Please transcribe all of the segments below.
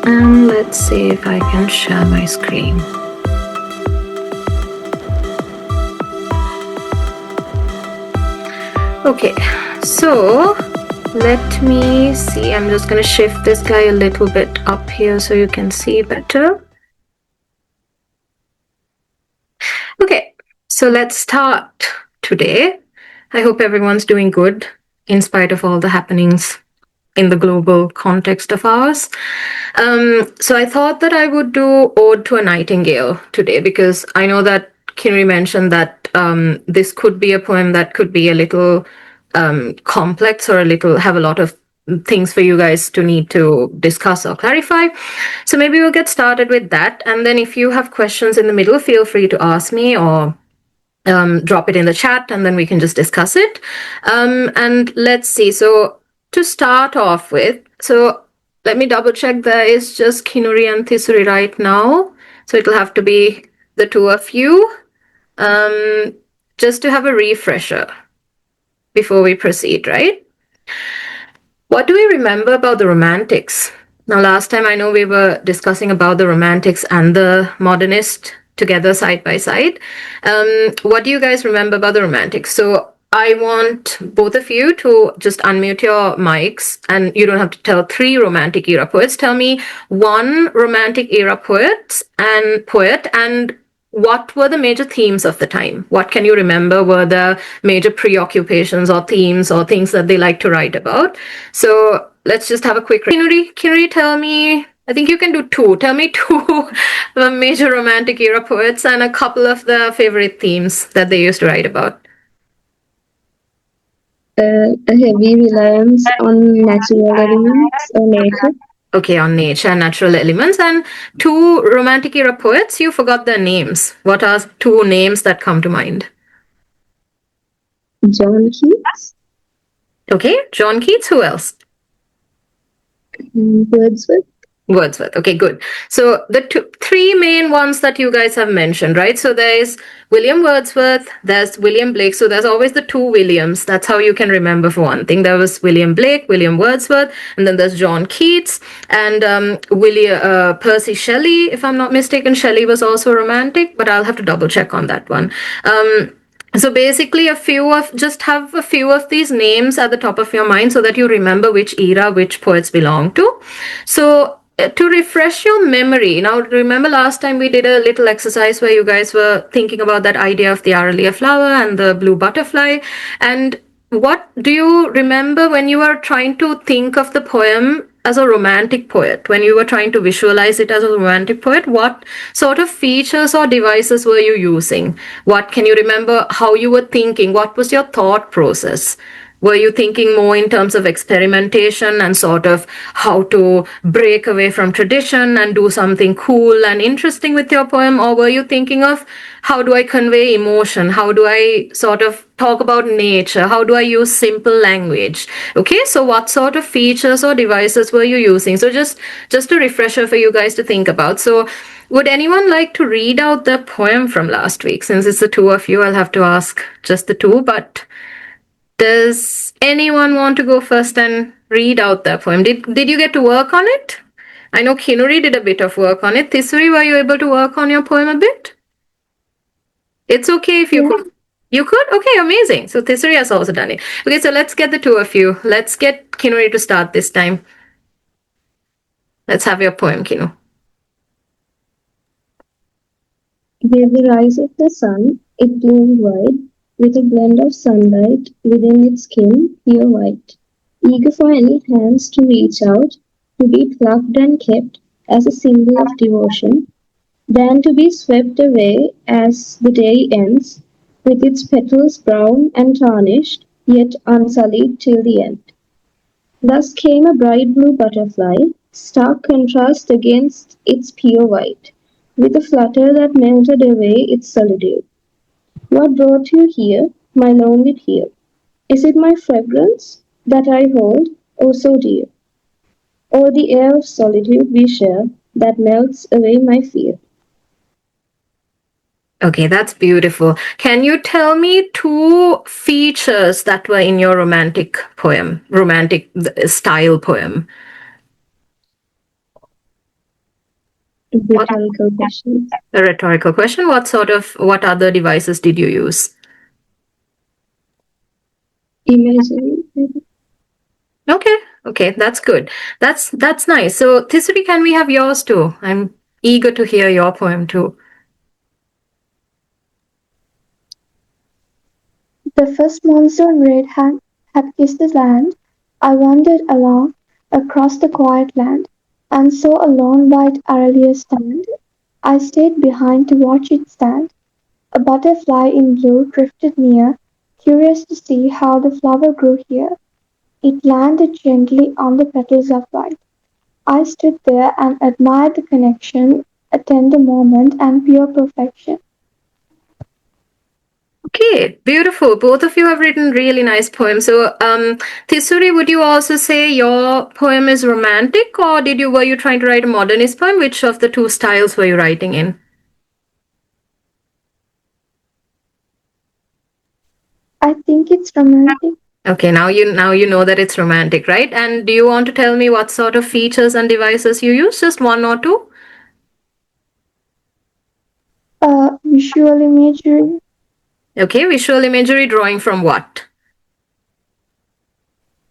And let's see if I can share my screen. Okay, so let me see. I'm just going to shift this guy a little bit up here so you can see better. Okay, so let's start today. I hope everyone's doing good in spite of all the happenings in the global context of ours. So I thought that I would do Ode to a Nightingale today because I know that Kinry mentioned that this could be a poem that could be a little complex or have a lot of things for you guys to need to discuss or clarify. So maybe we'll get started with that. And then if you have questions in the middle, feel free to ask me or drop it in the chat and then we can just discuss it. And let's see. So to start off with, so let me double check. There is just Kinuri and Thisuri right now. So it'll have to be the two of you. Just to have a refresher before we proceed, right? What do we remember about the Romantics? Now, last time I know we were discussing about the Romantics and the Modernist together side by side. What do you guys remember about the Romantics? So I want both of you to just unmute your mics, and you don't have to tell 3 Romantic era poets. Tell me 1 Romantic era poet and what were the major themes of the time? What can you remember were the major preoccupations or themes or things that they like to write about? So let's just have a quick... Kinuri, tell me, I think you can do 2. Tell me 2 major Romantic era poets and a couple of the favorite themes that they used to write about. A heavy reliance on natural elements or nature. Okay, on nature and natural elements. And 2 Romantic era poets, you forgot their names. What are 2 names that come to mind? John Keats. Okay, John Keats. Who else? Wordsworth. Wordsworth. Okay, good. So the 3 main ones that you guys have mentioned, right? So there's William Wordsworth, there's William Blake. So there's always the 2 Williams. That's how you can remember for one thing. There was William Blake, William Wordsworth, and then there's John Keats and Percy Shelley. If I'm not mistaken, Shelley was also romantic, but I'll have to double check on that one. So basically just have a few of these names at the top of your mind so that you remember which era which poets belong to. So to refresh your memory, now remember last time we did a little exercise where you guys were thinking about that idea of the Aralia flower and the blue butterfly. And what do you remember when you were trying to think of the poem as a romantic poet, when you were trying to visualize it as a romantic poet? What sort of features or devices were you using? What can you remember how you were thinking? What was your thought process? Were you thinking more in terms of experimentation and sort of how to break away from tradition and do something cool and interesting with your poem? Or were you thinking of how do I convey emotion? How do I sort of talk about nature? How do I use simple language? Okay, so what sort of features or devices were you using? So just a refresher for you guys to think about. So would anyone like to read out the poem from last week? Since it's the 2 of you, I'll have to ask just the 2, but does anyone want to go first and read out that poem? Did you get to work on it? I know Kinuri did a bit of work on it. Thisuri, were you able to work on your poem a bit? It's okay if you could. You could? Okay, amazing. So Thisuri has also done it. Okay, so let's get the 2 of you. Let's get Kinuri to start this time. Let's have your poem, Kinu. With the rise of the sun, it bloomed wide, with a blend of sunlight within its skin, pure white, eager for any hands to reach out, to be plucked and kept as a symbol of devotion, than to be swept away as the day ends, with its petals brown and tarnished, yet unsullied till the end. Thus came a bright blue butterfly, stark contrast against its pure white, with a flutter that melted away its solitude. What brought you here, my lonely peer? Is it my fragrance that I hold, oh so dear? Or the air of solitude we share that melts away my fear? Okay, that's beautiful. Can you tell me 2 features that were in your romantic poem, romantic style poem? Rhetorical questions. A rhetorical question. What other devices did you use? Imagery. Okay, that's good. That's nice. So, Thisuri, can we have yours too? I'm eager to hear your poem too. The first monsoon rain had kissed the land. I wandered along across the quiet land, and saw a lone white araliya stand. I stayed behind to watch it stand. A butterfly in blue drifted near, curious to see how the flower grew here. It landed gently on the petals of white. I stood there and admired the connection, a tender moment and pure perfection. Okay, beautiful. Both of you have written really nice poems. So, Thisuri, would you also say your poem is romantic, or were you trying to write a modernist poem? Which of the two styles were you writing in? I think it's romantic. Okay, now you know that it's romantic, right? And do you want to tell me what sort of features and devices you use? Just one or two? Visual imagery. Okay, visual imagery, drawing from what?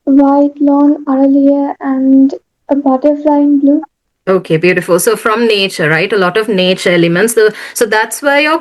White lawn araliya and a butterfly in blue. Okay, beautiful. So from nature, right? A lot of nature elements. So that's where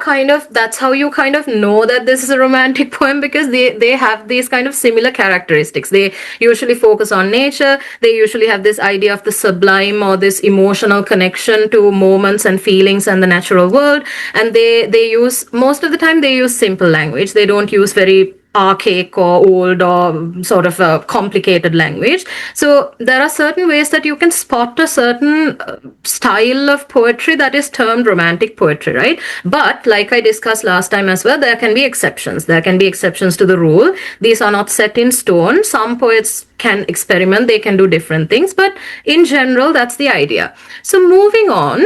that's how you kind of know that this is a romantic poem, because they have these kind of similar characteristics. They usually focus on nature. They usually have this idea of the sublime, or this emotional connection to moments and feelings and the natural world. And they use, most of the time they use simple language. They don't use very archaic or old or sort of a complicated language. So there are certain ways that you can spot a certain style of poetry that is termed romantic poetry, right? But like I discussed last time as well, there can be exceptions. There can be exceptions to the rule. These are not set in stone. Some poets can experiment, they can do different things, but in general, that's the idea. So moving on,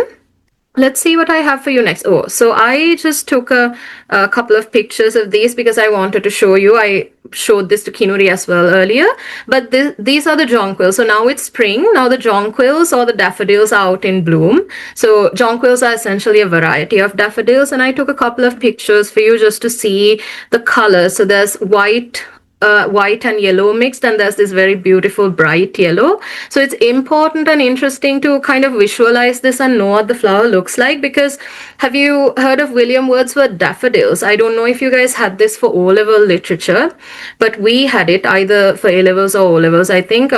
let's see what I have for you next. Oh, so I just took a couple of pictures of these because I wanted to show you. I showed this to Kinuri as well earlier. But these are the jonquils. So now it's spring. Now the jonquils or the daffodils are out in bloom. So jonquils are essentially a variety of daffodils. And I took a couple of pictures for you just to see the colors. So there's white and yellow mixed, and there's this very beautiful bright yellow. So it's important and interesting to kind of visualize this and know what the flower looks like, because have you heard of William Wordsworth daffodils? I don't know if you guys had this for O-level literature, but we had it either for A-levels or O-levels, I think.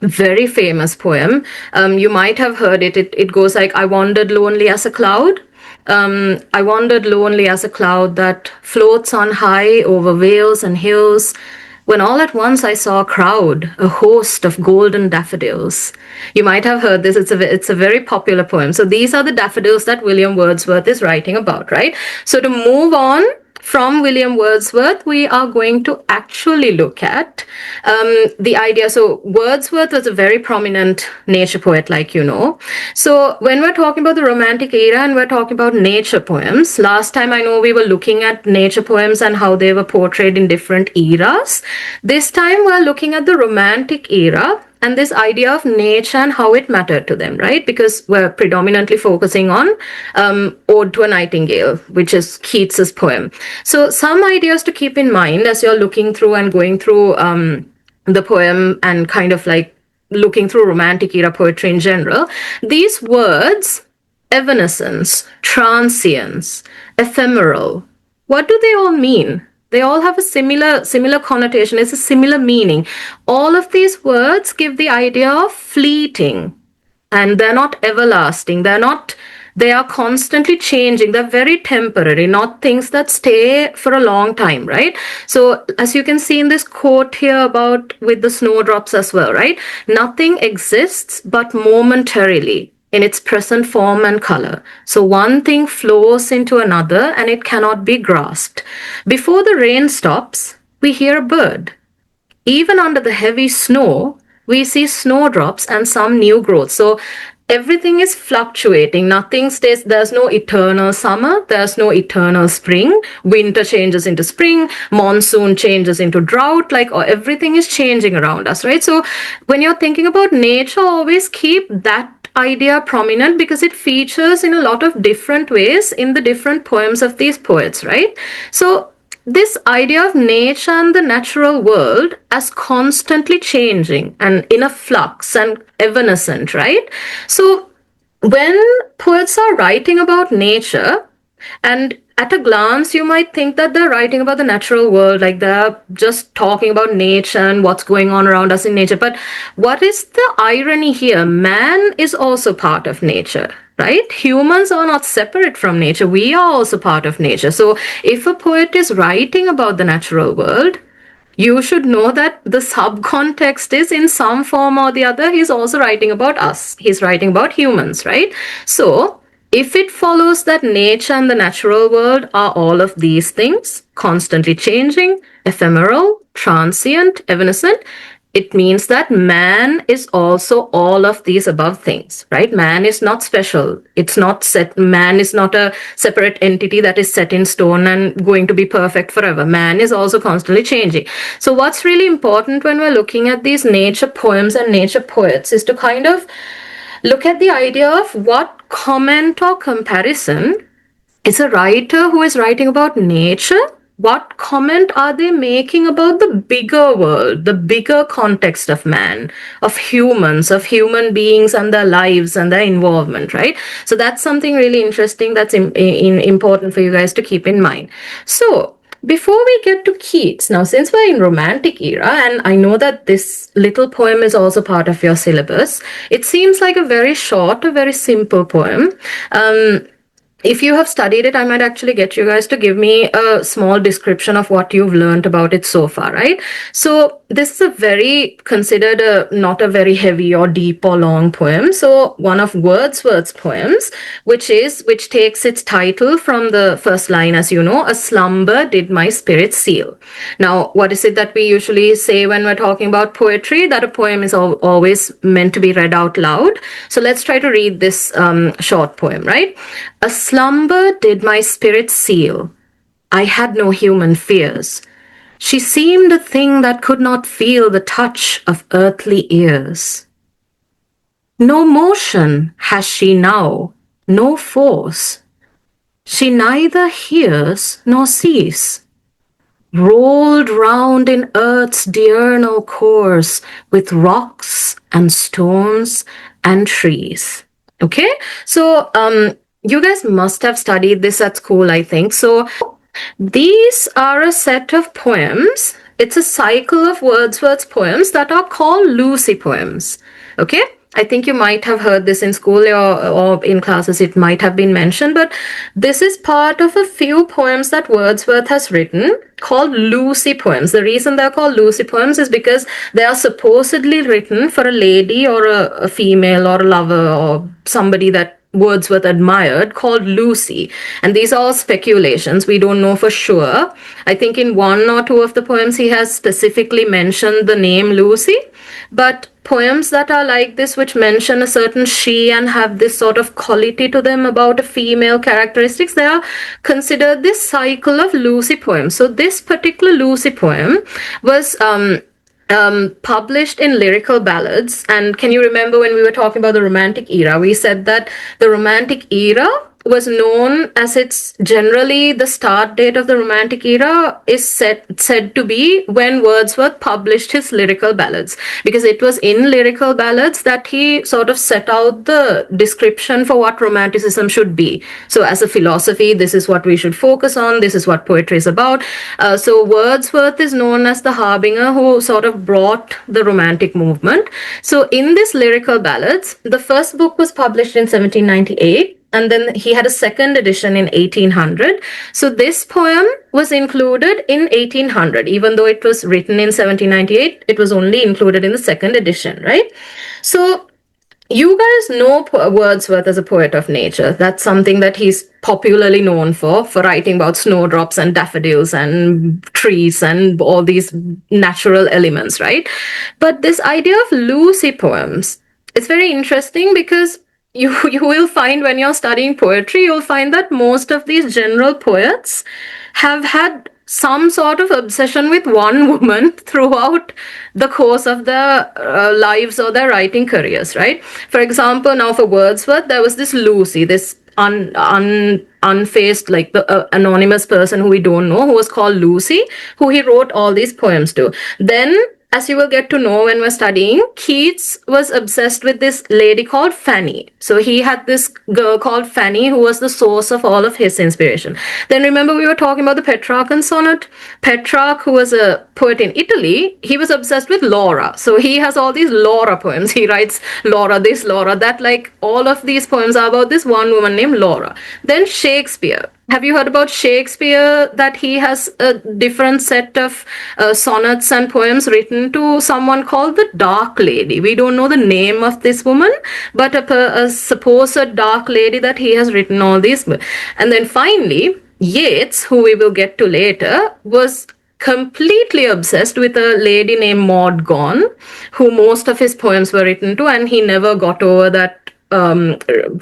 Very famous poem. You might have heard it. It goes like, I wandered lonely as a cloud. I wandered lonely as a cloud that floats on high over vales and hills, when all at once I saw a crowd, a host of golden daffodils. You might have heard this. It's a very popular poem. So these are the daffodils that William Wordsworth is writing about, right? So to move on from William Wordsworth, we are going to actually look at the idea. So Wordsworth was a very prominent nature poet, like you know. So when we're talking about the Romantic era and we're talking about nature poems, last time I know we were looking at nature poems and how they were portrayed in different eras. This time we're looking at the Romantic era and this idea of nature and how it mattered to them, right? Because we're predominantly focusing on Ode to a Nightingale, which is Keats's poem. So some ideas to keep in mind as you're looking through and going through the poem and kind of like looking through Romantic era poetry in general. These words, evanescence, transience, ephemeral, what do they all mean? They all have a similar connotation. It's a similar meaning. All of these words give the idea of fleeting, and they're not everlasting. They are constantly changing. They're very temporary, not things that stay for a long time, right? So as you can see in this quote here about with the snowdrops as well, right? Nothing exists but momentarily in its present form and color. So one thing flows into another and it cannot be grasped. Before the rain stops, we hear a bird. Even under the heavy snow, we see snowdrops and some new growth. So everything is fluctuating. Nothing stays. There's no eternal summer. There's no eternal spring. Winter changes into spring. Monsoon changes into drought. Like everything is changing around us, right? So when you're thinking about nature, always keep that idea prominent because it features in a lot of different ways in the different poems of these poets, right? So this idea of nature and the natural world as constantly changing and in a flux and evanescent, right? So when poets are writing about nature, and at a glance, you might think that they're writing about the natural world, like they're just talking about nature and what's going on around us in nature. But what is the irony here? Man is also part of nature, right? Humans are not separate from nature. We are also part of nature. So if a poet is writing about the natural world, you should know that the subcontext is in some form or the other, he's also writing about us. He's writing about humans, right? So if it follows that nature and the natural world are all of these things, constantly changing, ephemeral, transient, evanescent, it means that man is also all of these above things, right? Man is not special. It's not set. Man is not a separate entity that is set in stone and going to be perfect forever. Man is also constantly changing. So what's really important when we're looking at these nature poems and nature poets is to kind of look at the idea of what comment or comparison is a writer who is writing about nature. What comment are they making about the bigger world, the bigger context of man, of humans, of human beings and their lives and their involvement, right? So that's something really interesting that's important for you guys to keep in mind. So before we get to Keats, now since we're in Romantic era, and I know that this little poem is also part of your syllabus, it seems like a very short, a very simple poem. If you have studied it, I might actually get you guys to give me a small description of what you've learned about it so far, right? So this is a very considered not a very heavy or deep or long poem. So one of Wordsworth's poems, which takes its title from the first line, as you know, "A slumber did my spirit seal." Now, what is it that we usually say when we're talking about poetry? That a poem is always meant to be read out loud. So let's try to read this short poem, right? "A slumber did my spirit seal. I had no human fears. She seemed a thing that could not feel the touch of earthly ears. No motion has she now, no force. She neither hears nor sees. Rolled round in earth's diurnal course with rocks and stones and trees." Okay, so you guys must have studied this at school, I think. So these are a set of poems. It's a cycle of Wordsworth's poems that are called Lucy poems. Okay, I think you might have heard this in school or in classes. It might have been mentioned, but this is part of a few poems that Wordsworth has written called Lucy poems. The reason they're called Lucy poems is because they are supposedly written for a lady or a female or a lover or somebody that Wordsworth admired, called Lucy. And these are all speculations. We don't know for sure. I think in one or two of the poems he has specifically mentioned the name Lucy. But poems that are like this, which mention a certain she and have this sort of quality to them about a female characteristics, they are considered this cycle of Lucy poems. So this particular Lucy poem was published in Lyrical Ballads. And can you remember when we were talking about the Romantic era, we said that the Romantic era was known as, it's generally the start date of the Romantic era is said to be when Wordsworth published his Lyrical Ballads, because it was in Lyrical Ballads that he sort of set out the description for what Romanticism should be. So as a philosophy, this is what we should focus on, this is what poetry is about. So Wordsworth is known as the harbinger who sort of brought the Romantic movement. So in this Lyrical Ballads, the first book was published in 1798. And then he had a second edition in 1800. So this poem was included in 1800. Even though it was written in 1798, it was only included in the second edition, right? So you guys know Wordsworth as a poet of nature. That's something that he's popularly known for writing about snowdrops and daffodils and trees and all these natural elements, right? But this idea of Lucy poems, it's very interesting because you will find when you're studying poetry, you'll find that most of these general poets have had some sort of obsession with one woman throughout the course of their lives or their writing careers, right? For example, now for Wordsworth, there was this Lucy, this unfaced, like the anonymous person who we don't know, who was called Lucy, who he wrote all these poems to. Then, as you will get to know when we're studying, Keats was obsessed with this lady called Fanny. So he had this girl called Fanny who was the source of all of his inspiration. Then remember we were talking about the Petrarchan sonnet? Petrarch, who was a poet in Italy, he was obsessed with Laura. So he has all these Laura poems. He writes Laura this, Laura that, like all of these poems are about this one woman named Laura. Then Shakespeare. Have you heard about Shakespeare, that he has a different set of sonnets and poems written to someone called the Dark Lady? We don't know the name of this woman, but a supposed dark lady that he has written all these. And then finally, Yeats, who we will get to later, was completely obsessed with a lady named Maud Gonne, who most of his poems were written to, and he never got over that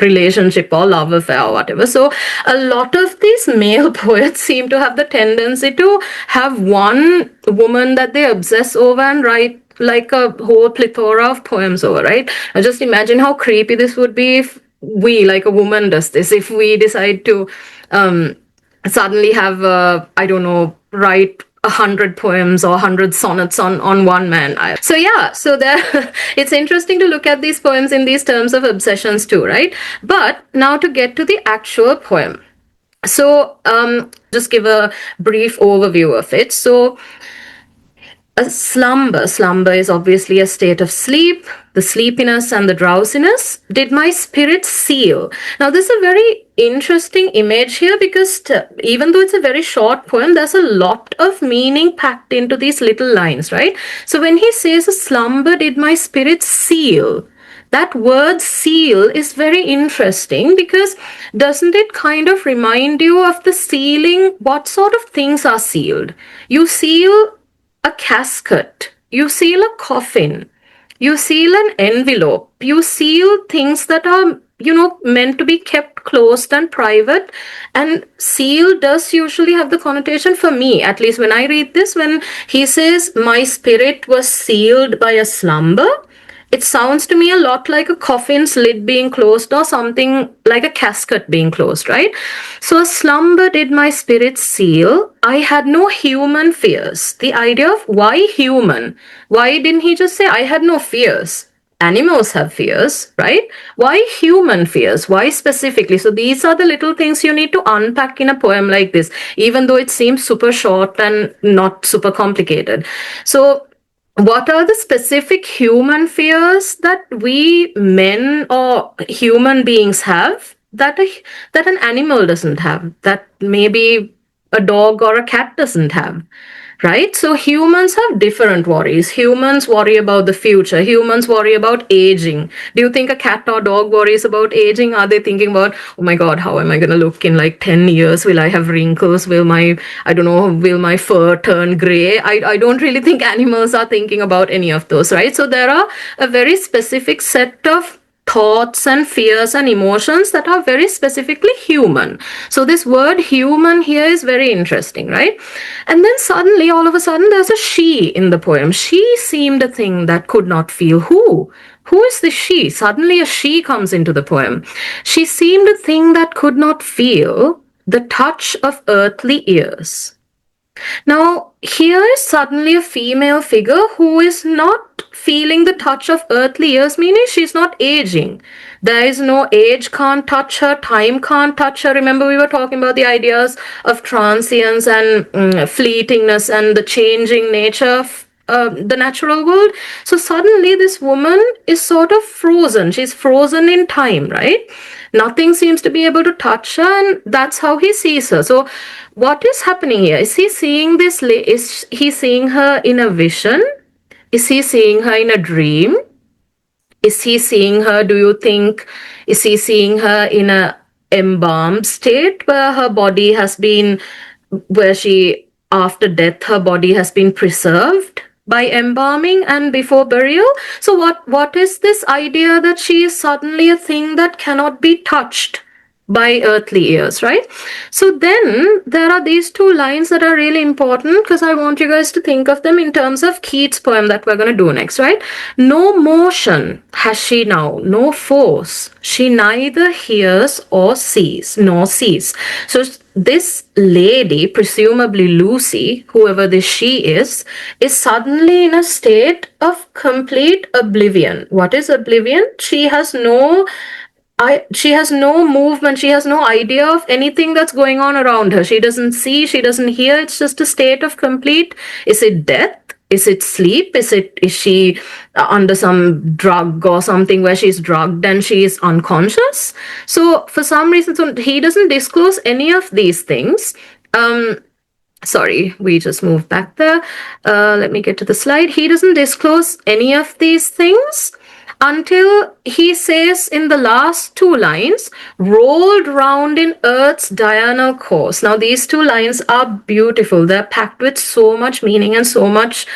relationship or love affair or whatever. So a lot of these male poets seem to have the tendency to have one woman that they obsess over and write like a whole plethora of poems over, right? Now just imagine how creepy this would be if we, like a woman does this, if we decide to suddenly have, I don't know, write 100 poems or 100 sonnets on one man. So yeah, so there it's interesting to look at these poems in these terms of obsessions too, right? But now to get to the actual poem. So just give a brief overview of it. So a slumber is obviously a state of sleep, the sleepiness and the drowsiness. Did my spirit seal? Now, this is a very interesting image here because even though it's a very short poem, there's a lot of meaning packed into these little lines, right? So when he says a slumber, did my spirit seal? That word seal is very interesting because doesn't it kind of remind you of the sealing? What sort of things are sealed? You seal a casket, you seal a coffin, you seal an envelope, you seal things that are, meant to be kept closed and private. And seal does usually have the connotation, for me at least when I read this, when he says my spirit was sealed by a slumber, it sounds to me a lot like a coffin's lid being closed or something like a casket being closed, right? So a slumber did my spirit seal. I had no human fears. The idea of why human? Why didn't he just say I had no fears? Animals have fears, right? Why human fears? Why specifically? So these are the little things you need to unpack in a poem like this, even though it seems super short and not super complicated. So what are the specific human fears that we men or human beings have that an animal doesn't have, that maybe a dog or a cat doesn't have? Right? So humans have different worries. Humans worry about the future. Humans worry about aging. Do you think a cat or dog worries about aging? Are they thinking about, oh my God, how am I going to look in like 10 years? Will I have wrinkles? Will my fur turn gray? I don't really think animals are thinking about any of those, right? So there are a very specific set of thoughts and fears and emotions that are very specifically human. So this word human here is very interesting, right? And then suddenly, all of a sudden, there's a she in the poem. She seemed a thing that could not feel. Who? Who is the she? Suddenly a she comes into the poem. She seemed a thing that could not feel the touch of earthly ears. Now, here is suddenly a female figure who is not feeling the touch of earthly years, meaning she's not aging. There is no age can't touch her, time can't touch her. Remember, we were talking about the ideas of transience and fleetingness and the changing nature of the natural world. So suddenly this woman is sort of frozen. She's frozen in time, right? Nothing seems to be able to touch her, and that's how he sees her. So what is happening here? Is he seeing this? Is he seeing her in a vision? Is he seeing her in a dream? Is he seeing her, do you think, is he seeing her in a embalmed state where her body has been, after death, her body has been preserved by embalming and before burial? So what is this idea that she is suddenly a thing that cannot be touched? by earthly ears, right? So then there are these two lines that are really important because I want you guys to think of them in terms of Keats' poem that we're going to do next, right? No motion has she now, no force. She neither hears or sees, nor sees. So this lady, presumably Lucy, whoever this she is suddenly in a state of complete oblivion. What is oblivion? She has no movement, she has no idea of anything that's going on around her. She doesn't see, she doesn't hear. It's just a state of complete, is it death? Is it sleep? Is she under some drug or something where she's drugged and she's unconscious? So for some reason, so he doesn't disclose any of these things. Sorry, we just moved back there. Let me get to the slide. He doesn't disclose any of these things until he says in the last two lines, rolled round in earth's diurnal course. Now, these two lines are beautiful. They're packed with so much meaning and so much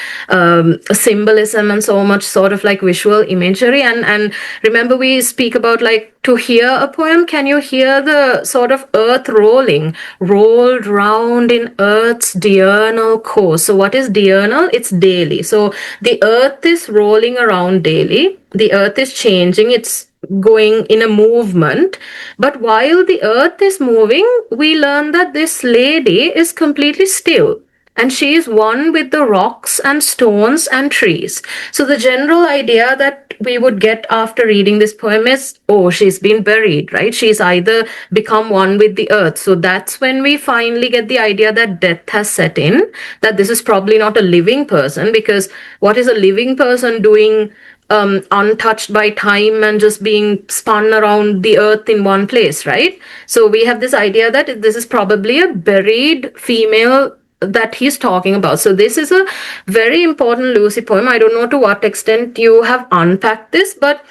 symbolism and so much sort of like visual imagery. And remember, we speak about like to hear a poem, can you hear the sort of earth rolling, rolled round in earth's diurnal course? So what is diurnal? It's daily. So the earth is rolling around daily. The earth is changing. It's going in a movement. But while the earth is moving, we learn that this lady is completely still. And she is one with the rocks and stones and trees. So the general idea that we would get after reading this poem is, oh, she's been buried, right? She's either become one with the earth. So that's when we finally get the idea that death has set in, that this is probably not a living person, because what is a living person doing untouched by time and just being spun around the earth in one place, right? So we have this idea that this is probably a buried female that he's talking about. So this is a very important Lucy poem. I don't know to what extent you have unpacked this, but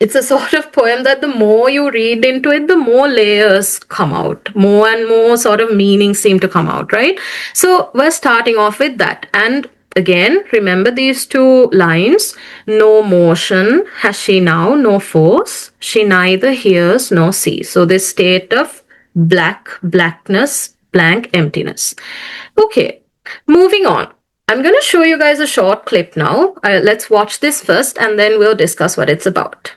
it's a sort of poem that the more you read into it, the more layers come out, more and more sort of meanings seem to come out, right? So we're starting off with that. And again, remember these two lines, no motion has she now, no force. She neither hears nor sees. So this state of blackness, blank emptiness. Okay, moving on. I'm going to show you guys a short clip now. Let's watch this first and then we'll discuss what it's about.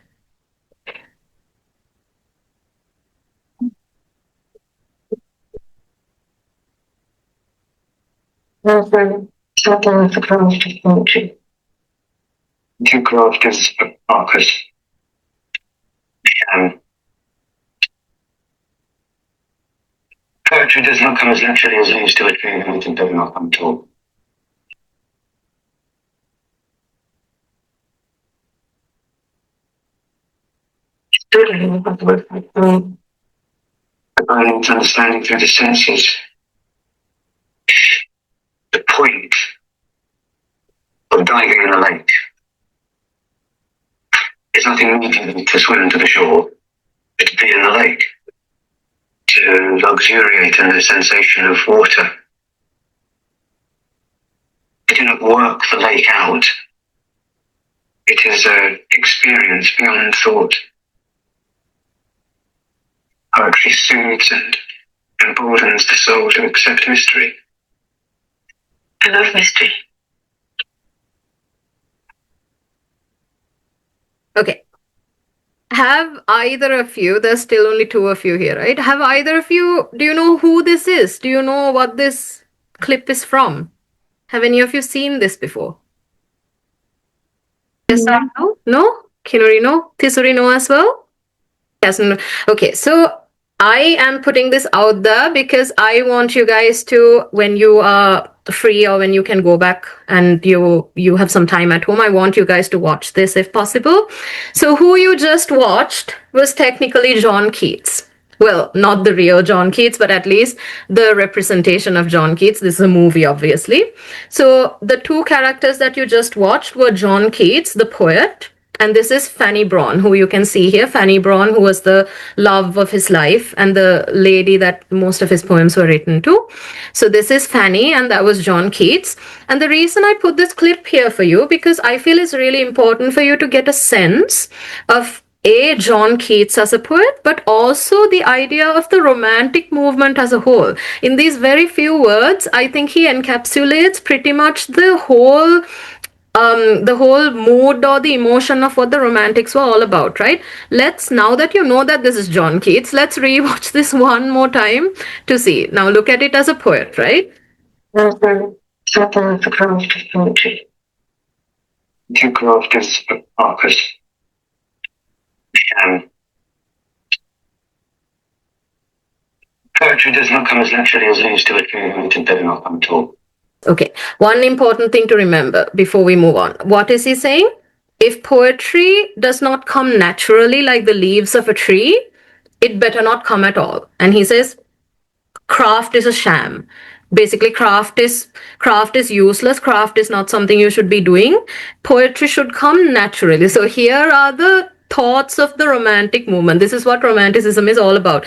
Something the craft of poetry. To craft as a marcus. Poetry does not come as naturally as it used to a dream, and it does not come at all. Studying the burning to understanding through the senses. The point of diving in a lake is nothing more than to swim to the shore, but to be in the lake, to luxuriate in the sensation of water. I do not work the lake out. It is an experience beyond thought. Poetry soothes and emboldens the soul to accept mystery. I love mystery. Okay. Have either of you, there's still only two of you here, right? Have either of you, do you know who this is? Do you know what this clip is from? Have any of you seen this before? Yes, no? No? Kinori no? Tisuri no as well? Yes. No. Okay, so I am putting this out there because I want you guys to, when you are free or when you can go back and you have some time at home, I want you guys to watch this if possible. So who you just watched was technically John Keats. Well, not the real John Keats, but at least the representation of John Keats. This is a movie, obviously. So the two characters that you just watched were John Keats, the poet, and this is Fanny Brawne, who you can see here. Fanny Brawne, who was the love of his life and the lady that most of his poems were written to. So this is Fanny, and that was John Keats. And the reason I put this clip here for you, because I feel it's really important for you to get a sense of John Keats as a poet, but also the idea of the romantic movement as a whole. In these very few words, I think he encapsulates pretty much the whole mood or the emotion of what the romantics were all about, right? Now that you know that this is John Keats, let's rewatch this one more time to see. Now look at it as a poet, right? Supper of the craft of poetry. Two crafters of Marcus. Poetry does not come as naturally as leaves to a tree, and it does not come at all. Okay, one important thing to remember before we move on. What is he saying? If poetry does not come naturally like the leaves of a tree, it better not come at all. And he says, craft is a sham. Basically, craft is useless. Craft is not something you should be doing. Poetry should come naturally. So here are the thoughts of the romantic movement. This is what romanticism is all about.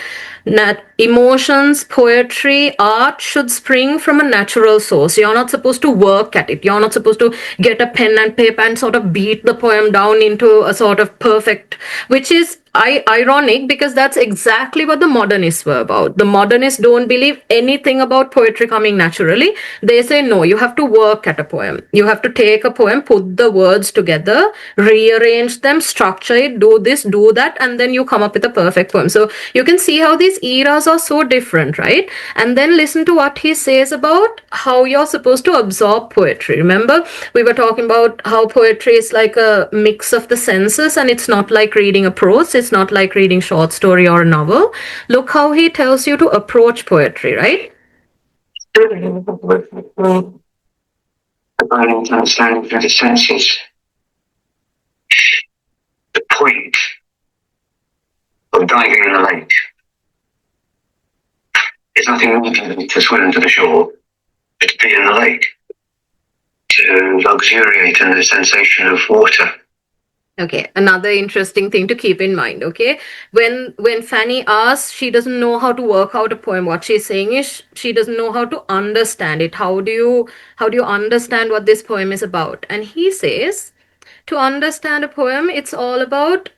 Emotions, poetry, art should spring from a natural source. You're not supposed to work at it. You're not supposed to get a pen and paper and sort of beat the poem down into a sort of perfect, which is ironic because that's exactly what the modernists were about. The modernists don't believe anything about poetry coming naturally. They say, no, you have to work at a poem. You have to take a poem, put the words together, rearrange them, structure it, do this, do that, and then you come up with a perfect poem. So you can see how these eras are so different, right? And then listen to what he says about how you're supposed to absorb poetry. Remember, we were talking about how poetry is like a mix of the senses and it's not like reading a prose. It's not like reading short story or a novel. Look how he tells you to approach poetry, right? Combining understanding through the senses. The point of diving in a lake is nothing more than to swim to the shore, but to be in the lake, to luxuriate in the sensation of water. Okay, another interesting thing to keep in mind, okay? When Fanny asks, she doesn't know how to work out a poem, what she's saying is she doesn't know how to understand it. How do you understand what this poem is about? And he says, to understand a poem, it's all about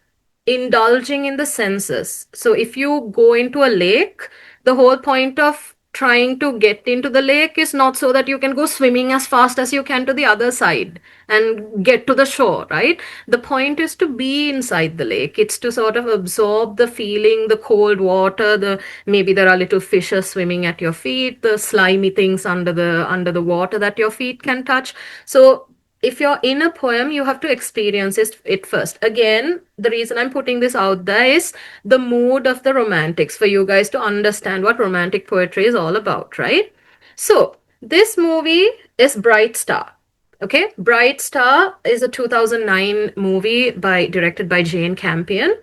indulging in the senses. So if you go into a lake, the whole point of trying to get into the lake is not so that you can go swimming as fast as you can to the other side and get to the shore, right? The point is to be inside the lake. It's to sort of absorb the feeling, the cold water, maybe there are little fishes swimming at your feet, the slimy things under the water that your feet can touch. So if you're in a poem, you have to experience it first. Again, the reason I'm putting this out there is the mood of the romantics for you guys to understand what romantic poetry is all about, right? So this movie is Bright Star. Okay, Bright Star is a 2009 movie directed by Jane Campion.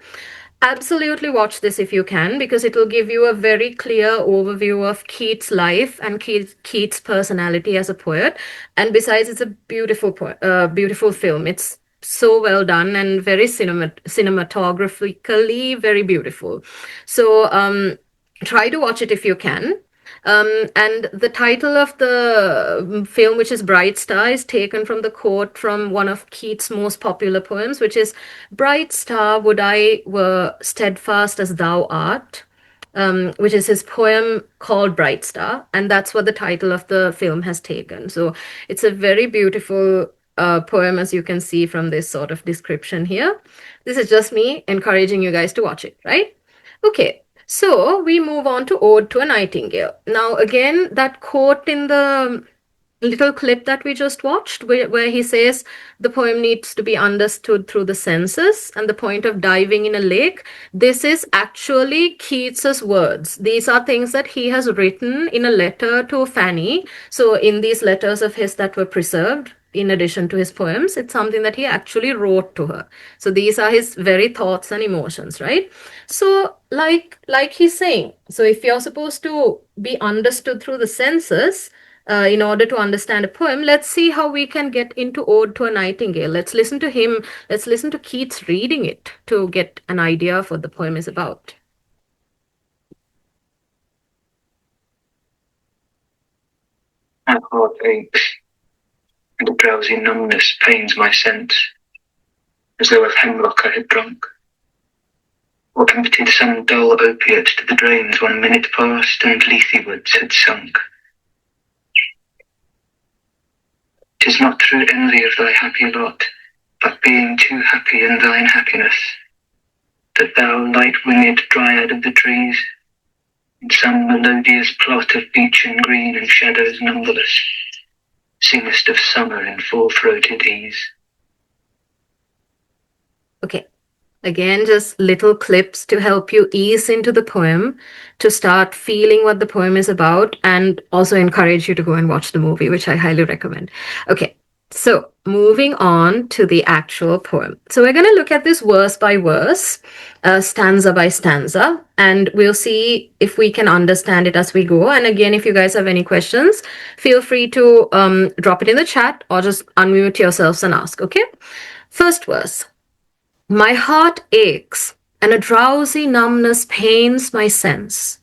Absolutely watch this if you can, because it will give you a very clear overview of Keats' life and Keats' personality as a poet. And besides, it's a beautiful film. It's so well done and very cinematographically very beautiful. So try to watch it if you can. And the title of the film, which is Bright Star, is taken from the quote from one of Keats' most popular poems, which is, Bright star, would I were steadfast as thou art, which is his poem called Bright Star. And that's what the title of the film has taken. So it's a very beautiful poem, as you can see from this sort of description here. This is just me encouraging you guys to watch it, right? Okay. So we move on to Ode to a Nightingale. Now, again, that quote in the little clip that we just watched, where he says the poem needs to be understood through the senses, and the point of diving in a lake, this is actually Keats's words. These are things that he has written in a letter to Fanny. So in these letters of his that were preserved, in addition to his poems, it's something that he actually wrote to her. So these are his very thoughts and emotions, right? So like he's saying, so if you're supposed to be understood through the senses, in order to understand a poem, let's see how we can get into Ode to a Nightingale. Let's listen to him. Let's listen to Keats reading it to get an idea of what the poem is about. My heart aches, and a drowsy numbness pains my sense, as though of hemlock I had drunk. or emptied some dull opiate to the drains 1 minute past, and Lethe-wards had sunk. 'Tis not through envy of thy happy lot, but being too happy in thine happiness, that thou, light-winged dryad of the trees, in some melodious plot of beech and green and shadows numberless, singest of summer in full-throated ease. Okay. Again, just little clips to help you ease into the poem, to start feeling what the poem is about, and also encourage you to go and watch the movie, which I highly recommend. Okay, so moving on to the actual poem. So we're going to look at this verse by verse, stanza by stanza, and we'll see if we can understand it as we go. And again, if you guys have any questions, feel free to drop it in the chat or just unmute yourselves and ask, okay? First verse. My heart aches, and a drowsy numbness pains my sense,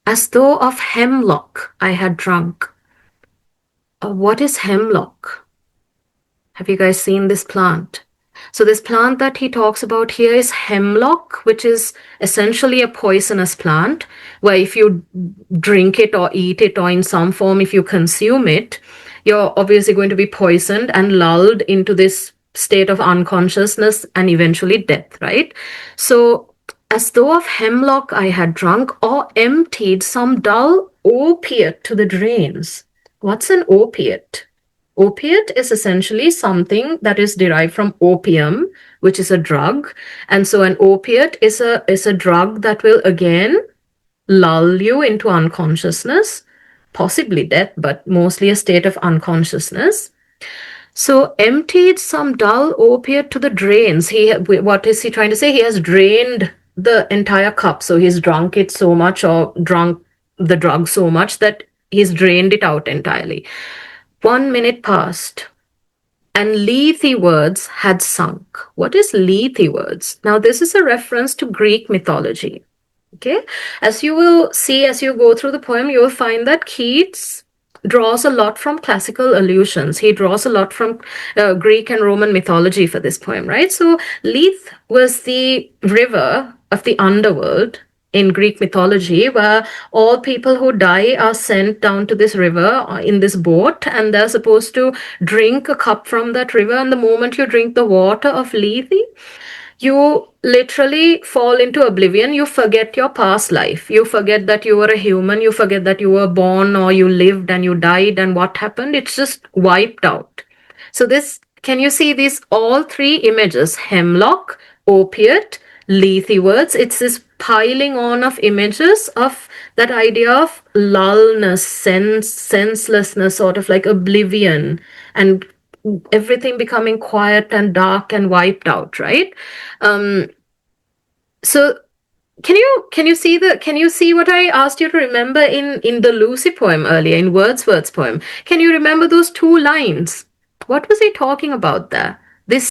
as though of hemlock I had drunk. What is hemlock? Have you guys seen this plant? So this plant that he talks about here is hemlock, which is essentially a poisonous plant, where if you drink it or eat it or in some form, if you consume it, you're obviously going to be poisoned and lulled into this state of unconsciousness and eventually death, right? So as though of hemlock I had drunk, or emptied some dull opiate to the drains. What's an opiate? Opiate is essentially something that is derived from opium, which is a drug. And so an opiate is a drug that will again lull you into unconsciousness, possibly death, but mostly a state of unconsciousness. So emptied some dull opiate to the drains. What is he trying to say? He has drained the entire cup. So he's drunk it so much, or drunk the drug so much, that he's drained it out entirely. 1 minute passed, and Lethe-wards had sunk. What is Lethe-wards? Now, this is a reference to Greek mythology. Okay, as you will see as you go through the poem, you will find that Keats draws a lot from classical allusions. He draws a lot from Greek and Roman mythology for this poem, right? So Lethe was the river of the underworld in Greek mythology, where all people who die are sent down to this river in this boat, and they're supposed to drink a cup from that river. And the moment you drink the water of Lethe, you literally fall into oblivion. You forget your past life. You forget that you were a human. You forget that you were born or you lived and you died and what happened. It's just wiped out. So this, can you see these all three images? Hemlock, opiate, Lethe-wards. It's this piling on of images of that idea of lullness, senselessness, sort of like oblivion, and everything becoming quiet and dark and wiped out, right? So can you see what I asked you to remember in the Lucy poem earlier, in Wordsworth's poem? Can you remember those two lines? What was he talking about there? This,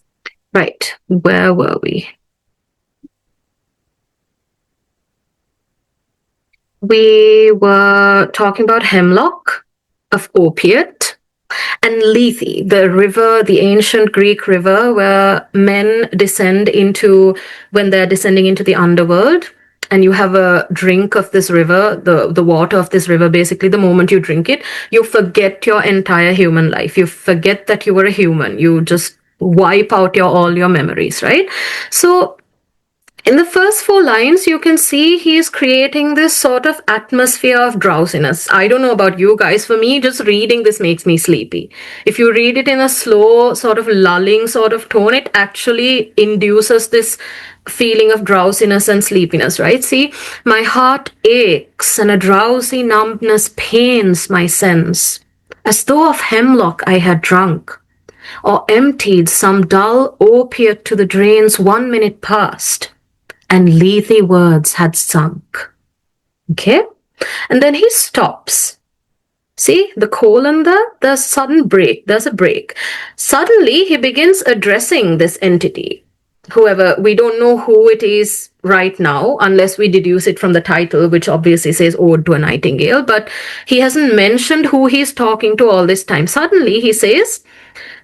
right, where were we? We were talking about hemlock, of opiate, and Lethe, the river, the ancient Greek river where men descend into when they're descending into the underworld. And you have a drink of this river, the water of this river. Basically, the moment you drink it, you forget your entire human life. You forget that you were a human. You just wipe out all your memories, right? So in the first 4 lines, you can see he's creating this sort of atmosphere of drowsiness. I don't know about you guys. For me, just reading this makes me sleepy. If you read it in a slow, sort of lulling sort of tone, it actually induces this feeling of drowsiness and sleepiness, right? See, my heart aches and a drowsy numbness pains my sense, as though of hemlock I had drunk, or emptied some dull opiate to the drains 1 minute past, and Lethe-wards had sunk. Okay? And then he stops. See, the colon there, there's a sudden break. There's a break. Suddenly, he begins addressing this entity. Whoever, we don't know who it is right now, unless we deduce it from the title, which obviously says Ode to a Nightingale, but he hasn't mentioned who he's talking to all this time. Suddenly, he says,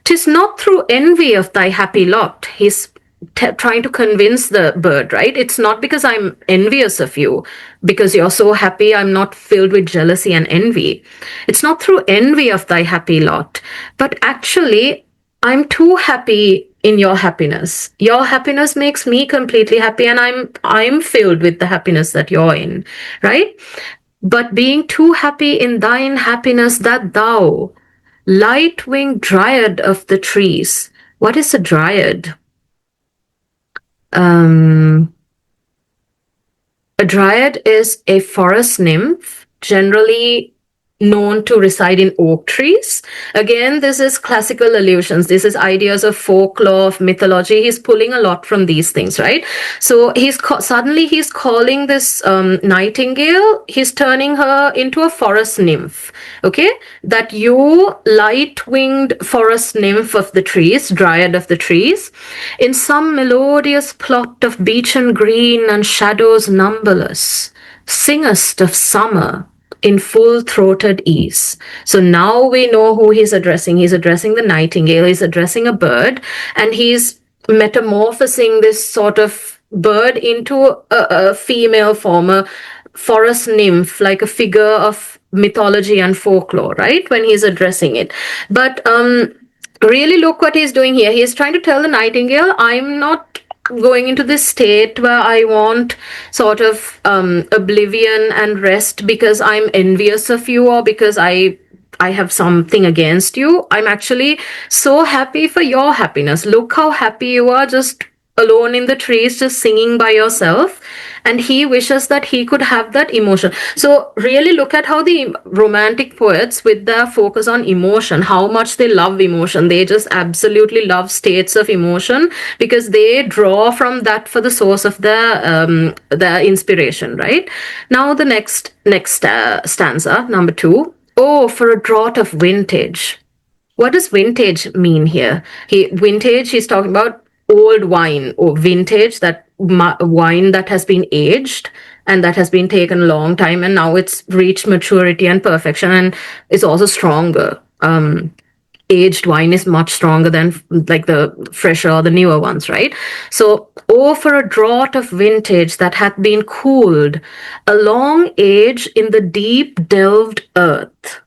"'Tis not through envy of thy happy lot." He's trying to convince the bird, right? It's not because I'm envious of you, because you're so happy, I'm not filled with jealousy and envy. It's not through envy of thy happy lot, but actually, I'm too happy in your happiness. Your happiness makes me completely happy, and I'm filled with the happiness that you're in, right? But being too happy in thine happiness that thou, light-winged dryad of the trees. What is a dryad? A dryad is a forest nymph, generally known to reside in oak trees. Again, this is classical allusions. This is ideas of folklore, of mythology. He's pulling a lot from these things, right? So suddenly he's calling this nightingale, he's turning her into a forest nymph, okay? That you, light-winged forest nymph of the trees, dryad of the trees, in some melodious plot of beechen green and shadows numberless, singest of summer, in full-throated ease. So now we know who he's addressing. He's addressing the nightingale. He's addressing a bird, and he's metamorphosing this sort of bird into a female form, a forest nymph, like a figure of mythology and folklore, right? When he's addressing it. But really look what he's doing here. He's trying to tell the nightingale, I'm not going into this state where I want sort of oblivion and rest because I'm envious of you or because I have something against you. I'm actually so happy for your happiness. Look how happy you are, just alone in the trees, just singing by yourself. And he wishes that he could have that emotion. So really look at how the romantic poets, with their focus on emotion, how much they love emotion. They just absolutely love states of emotion because they draw from that for the source of their inspiration, right? Now the next stanza, number 2. Oh, for a draught of vintage. What does vintage mean here? Vintage, he's talking about old wine, or vintage, that wine that has been aged and that has been taken a long time, and now it's reached maturity and perfection, and it's also stronger. Aged wine is much stronger than like the fresher or the newer ones, right? So, oh, for a draught of vintage that hath been cooled a long age in the deep delved earth.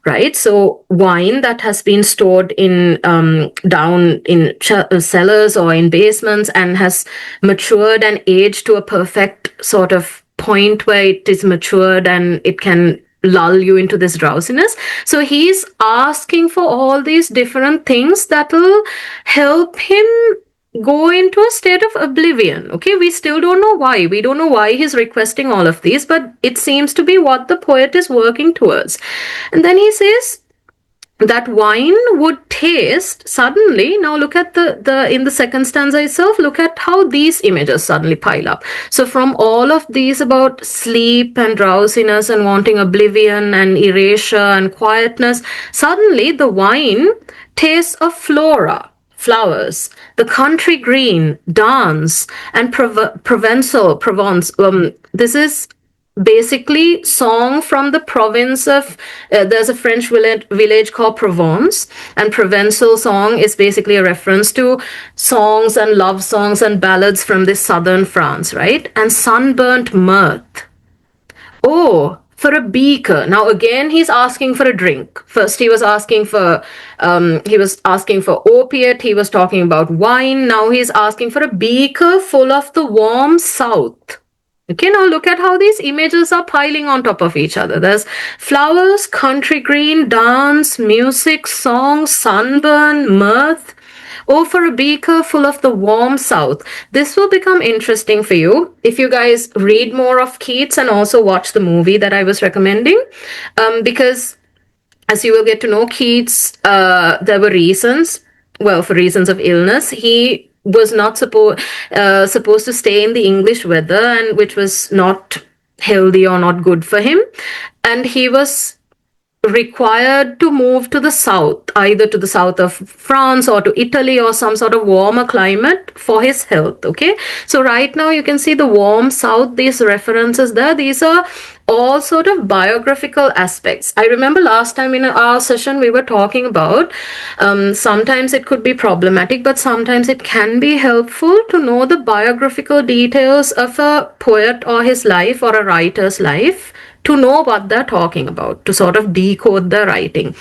Right, so wine that has been stored in down in cellars or in basements and has matured and aged to a perfect sort of point where it is matured and it can lull you into this drowsiness. So he's asking for all these different things that will help him go into a state of oblivion. Okay, we still don't know why. We don't know why he's requesting all of these, but it seems to be what the poet is working towards. And then he says that wine would taste suddenly. Now look at the in the second stanza itself, look at how these images suddenly pile up. So from all of these about sleep and drowsiness and wanting oblivion and erasure and quietness, suddenly the wine tastes of flowers, the country green, dance, and Provence. This is basically song from the province of, there's a French village called Provence, and Provençal song is basically a reference to songs and love songs and ballads from this southern France, right? And sunburnt mirth. Oh, for a beaker. Now again, he's asking for a drink. First, he was asking for opiate. He was talking about wine. Now he's asking for a beaker full of the warm south. Okay, now look at how these images are piling on top of each other. There's flowers, country green, dance, music, song, sunburn, mirth. Oh, for a beaker full of the warm south. This will become interesting for you if you guys read more of Keats and also watch the movie that I was recommending. Because as you will get to know Keats, there were reasons, well, for reasons of illness. He was not supposed to stay in the English weather, and which was not healthy or not good for him. And he was required to move to the south, either to the south of France or to Italy or some sort of warmer climate for his health. Okay, so right now you can see the warm south, these references there, these are all sort of biographical aspects. I remember last time in our session we were talking about sometimes it could be problematic, but sometimes it can be helpful to know the biographical details of a poet or his life or a writer's life, to know what they're talking about, to sort of decode the writing.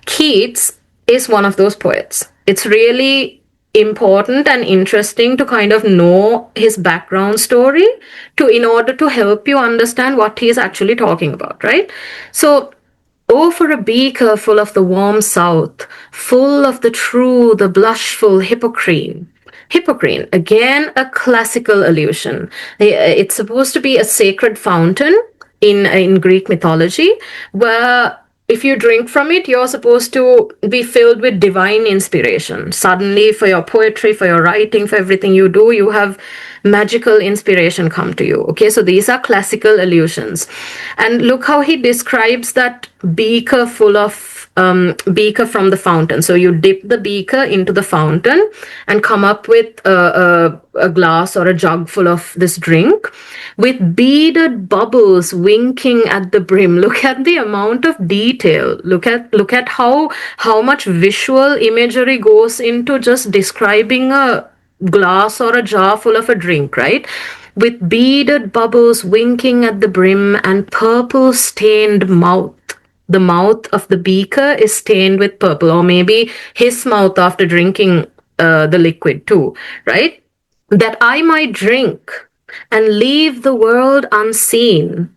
Keats is one of those poets. It's really important and interesting to kind of know his background story in order to help you understand what he's actually talking about, right? So, oh, for a beaker full of the warm south, full of the true, the blushful Hippocrene. Hippocrene, again, a classical allusion. It's supposed to be a sacred fountain in Greek mythology, where if you drink from it, you're supposed to be filled with divine inspiration. Suddenly, for your poetry, for your writing, for everything you do, you have magical inspiration come to you. Okay, so these are classical allusions. And look how he describes that beaker full of beaker from the fountain. So you dip the beaker into the fountain and come up with a glass or a jug full of this drink with beaded bubbles winking at the brim. Look at the amount of detail. Look at how much visual imagery goes into just describing a glass or a jar full of a drink, right? With beaded bubbles winking at the brim and purple stained mouth. The mouth of the beaker is stained with purple, or maybe his mouth after drinking the liquid too, right? That I might drink and leave the world unseen,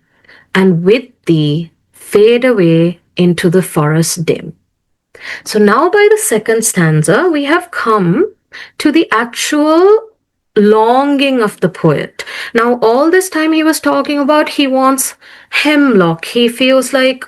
and with thee fade away into the forest dim. So now by the second stanza, we have come to the actual longing of the poet. Now, all this time he was talking about he wants hemlock. He feels like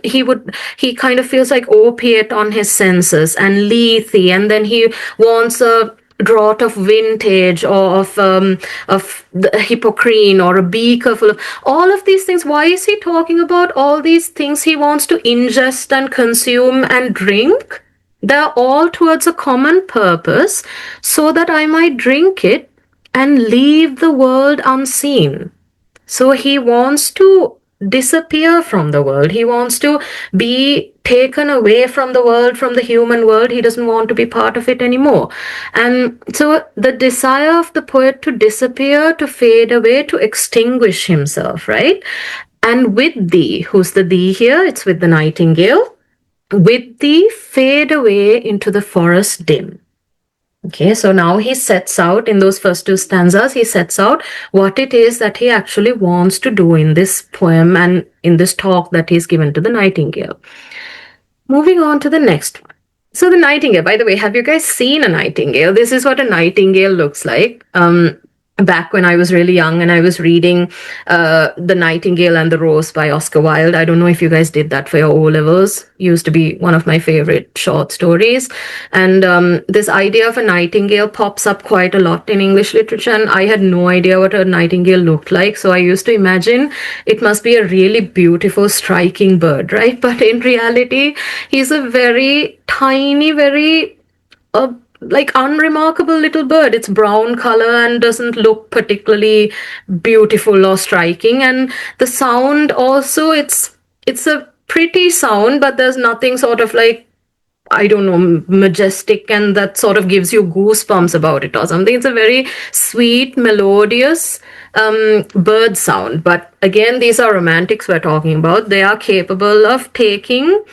he kind of feels like opiate on his senses, and lethe, and then he wants a draught of vintage or of the Hippocrene or a beaker full of all of these things. Why is he talking about all these things he wants to ingest and consume and drink? They're all towards a common purpose, so that I might drink it and leave the world unseen. So he wants to disappear from the world. He wants to be taken away from the world, from the human world. He doesn't want to be part of it anymore. And so the desire of the poet to disappear, to fade away, to extinguish himself, right? And with thee, who's the thee here? It's with the nightingale. With thee fade away into the forest dim. Okay, so now he sets out, in those first two stanzas, he sets out what it is that he actually wants to do in this poem and in this talk that he's given to the nightingale. Moving on to the next one. So the nightingale, by the way, have you guys seen a nightingale? This is what a nightingale looks like. Back when I was really young and I was reading The Nightingale and the Rose by Oscar Wilde. I don't know if you guys did that for your O-levels. Used to be one of my favorite short stories. And this idea of a nightingale pops up quite a lot in English literature, and I had no idea what a nightingale looked like. So I used to imagine it must be a really beautiful, striking bird, right? But in reality, he's a very tiny, very like unremarkable little bird. It's brown color and doesn't look particularly beautiful or striking. And the sound also, it's a pretty sound, but there's nothing sort of like, I don't know, majestic and that sort of gives you goosebumps about it or something. It's a very sweet, melodious bird sound. But again, these are romantics we're talking about. They are capable of taking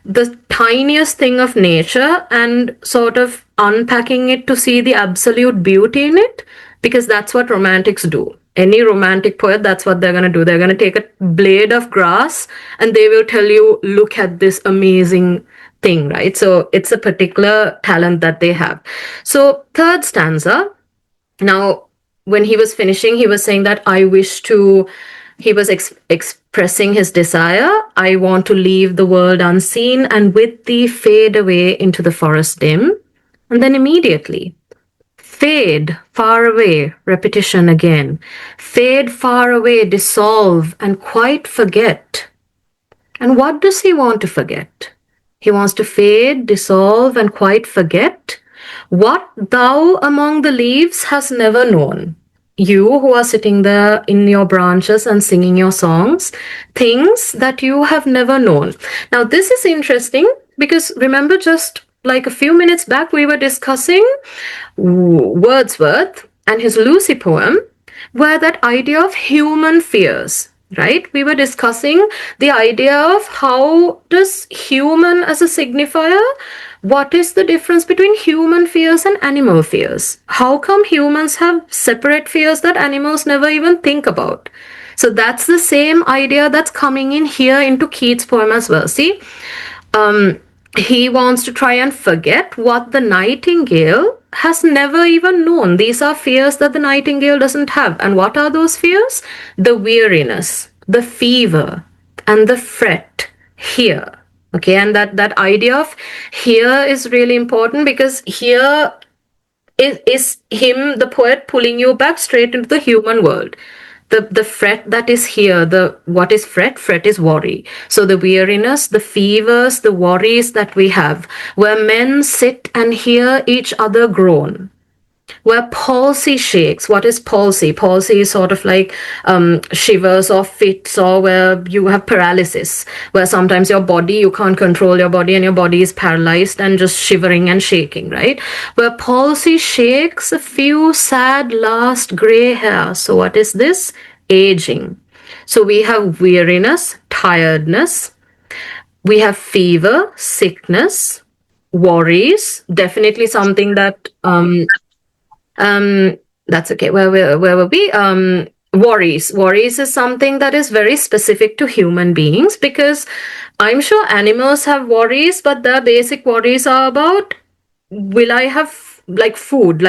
the tiniest thing of nature and sort of unpacking it to see the absolute beauty in it, because that's what romantics do. Any romantic poet, that's what they're going to do. They're going to take a blade of grass and they will tell you, look at this amazing thing, right? So it's a particular talent that they have. So third stanza, now when he was finishing, he was saying that he was expressing his desire. I want to leave the world unseen and with thee fade away into the forest dim. And then immediately, fade, far away, repetition again. Fade far away, dissolve, and quite forget. And what does he want to forget? He wants to fade, dissolve, and quite forget what thou among the leaves hast never known. You who are sitting there in your branches and singing your songs, things that you have never known. Now, this is interesting because remember, just like a few minutes back, we were discussing Wordsworth and his Lucy poem, where that idea of human fears, right? We were discussing the idea of how does human as a signifier, what is the difference between human fears and animal fears? How come humans have separate fears that animals never even think about? So that's the same idea that's coming in here into Keats' poem as well. See, he wants to try and forget what the nightingale has never even known. These are fears that the nightingale doesn't have. And what are those fears? The weariness, the fever, and the fret here. Okay, and that idea of here is really important because here is him, the poet, pulling you back straight into the human world. The fret that is here, what is fret? Fret is worry. So the weariness, the fevers, the worries that we have, where men sit and hear each other groan, where palsy shakes. What is palsy? Palsy is sort of like shivers or fits, or where you have paralysis, where sometimes your body, you can't control your body and your body is paralyzed and just shivering and shaking, right? Where palsy shakes a few sad last gray hairs. So what is this? Aging. So we have weariness, tiredness, we have fever, sickness, worries, definitely something that that's okay. Where were we? Worries. Worries is something that is very specific to human beings because I'm sure animals have worries, but their basic worries are about, will I have like food,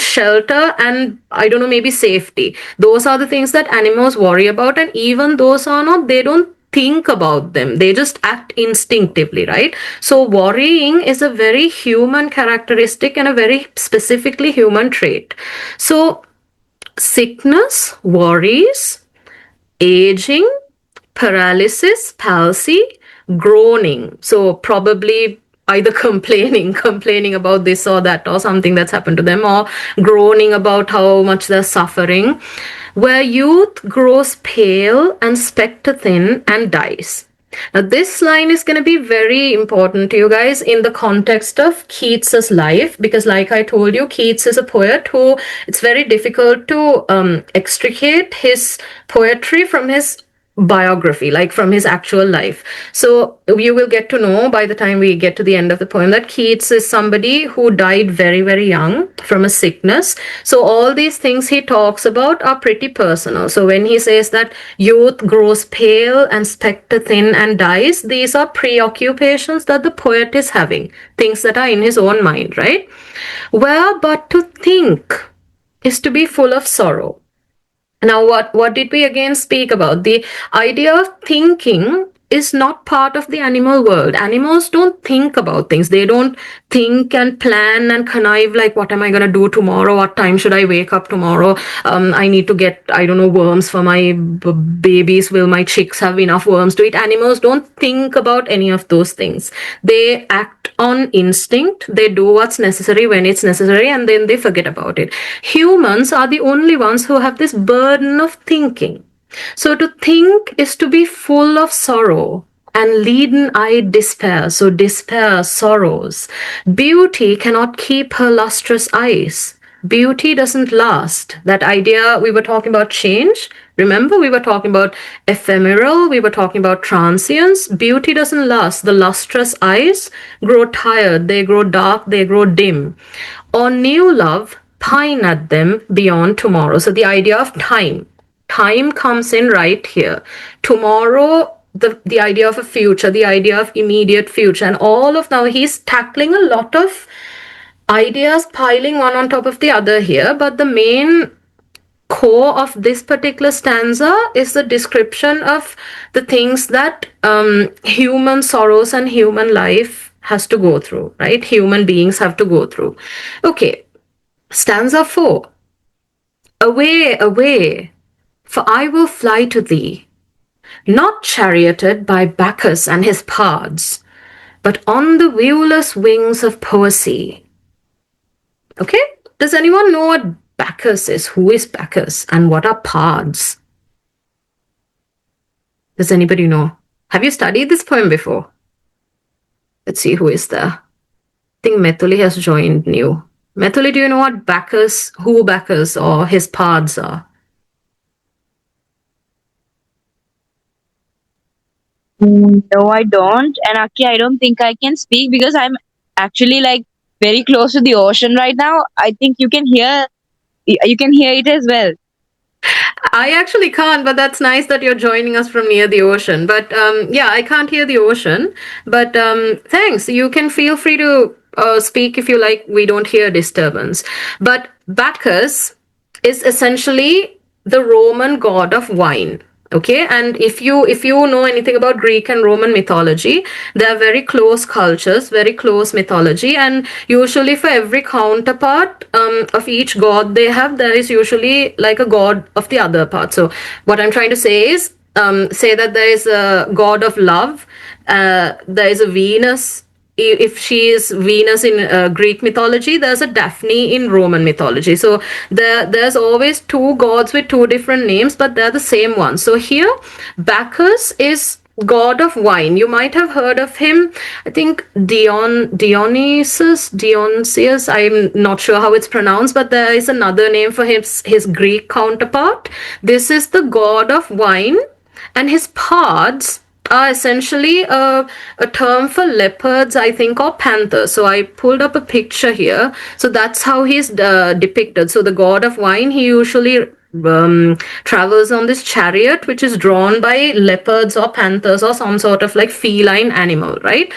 shelter, and I don't know, maybe safety. Those are the things that animals worry about. And even those are not, they don't think about them. They just act instinctively, right? So worrying is a very human characteristic and a very specifically human trait. So sickness, worries, aging, paralysis, palsy, groaning. So probably either complaining about this or that or something that's happened to them, or groaning about how much they're suffering, where youth grows pale and spectre thin and dies. Now, this line is going to be very important to you guys in the context of Keats's life, because like I told you, Keats is a poet who it's very difficult to extricate his poetry from his biography, like from his actual life. So you will get to know by the time we get to the end of the poem that Keats is somebody who died very, very young from a sickness. So all these things he talks about are pretty personal. So when he says that youth grows pale and spectre thin and dies, these are preoccupations that the poet is having, things that are in his own mind, right? Where but to think is to be full of sorrow. Now, what did we again speak about? The idea of thinking is not part of the animal world. Animals don't think about things. They don't think and plan and connive like, what am I going to do tomorrow? What time should I wake up tomorrow? I need to get, I don't know, worms for my babies. Will my chicks have enough worms to eat? Animals don't think about any of those things. They act on instinct. They do what's necessary when it's necessary, and then they forget about it. Humans are the only ones who have this burden of thinking. So to think is to be full of sorrow and leaden-eyed despair. So despair, sorrows. Beauty cannot keep her lustrous eyes. Beauty doesn't last. That idea, we were talking about change. Remember, we were talking about ephemeral. We were talking about transience. Beauty doesn't last. The lustrous eyes grow tired. They grow dark. They grow dim. On new love, pine at them beyond tomorrow. So the idea of time. Time comes in right here. Tomorrow, the idea of a future, the idea of immediate future, and all of now he's tackling a lot of ideas piling one on top of the other here, but the main core of this particular stanza is the description of the things that human sorrows and human life has to go through, right? Human beings have to go through. Okay, stanza 4. Away, away, for I will fly to thee. not charioted by Bacchus and his pards, but on the viewless wings of poesy. Okay? Does anyone know what Bacchus is? Who is Bacchus? And what are pards? Does anybody know? Have you studied this poem before? Let's see who is there. I think Methuli has joined new. Methuli, do you know what Bacchus, who Bacchus or his pards are? No, I don't. And Aki, I don't think I can speak because I'm actually like very close to the ocean right now. I think you can hear it as well. I actually can't, but that's nice that you're joining us from near the ocean. But yeah, I can't hear the ocean. But thanks. You can feel free to speak if you like. We don't hear disturbance. But Bacchus is essentially the Roman god of wine. Okay, and if you know anything about Greek and Roman mythology, they are very close cultures, very close mythology, and usually for every counterpart of each god they have, there is usually like a god of the other part. So what I'm trying to say is, say that there is a god of love, there is a Venus. If she is Venus in Greek mythology, there's a Daphne in Roman mythology. So there's always two gods with two different names, but they're the same one. So here, Bacchus is god of wine. You might have heard of him. I think Dionysius. I'm not sure how it's pronounced, but there is another name for his Greek counterpart. This is the god of wine, and his pards are essentially a term for leopards, I think, or panthers. So I pulled up a picture here. So that's how he's depicted. So the god of wine, he usually travels on this chariot, which is drawn by leopards or panthers or some sort of like feline animal, right?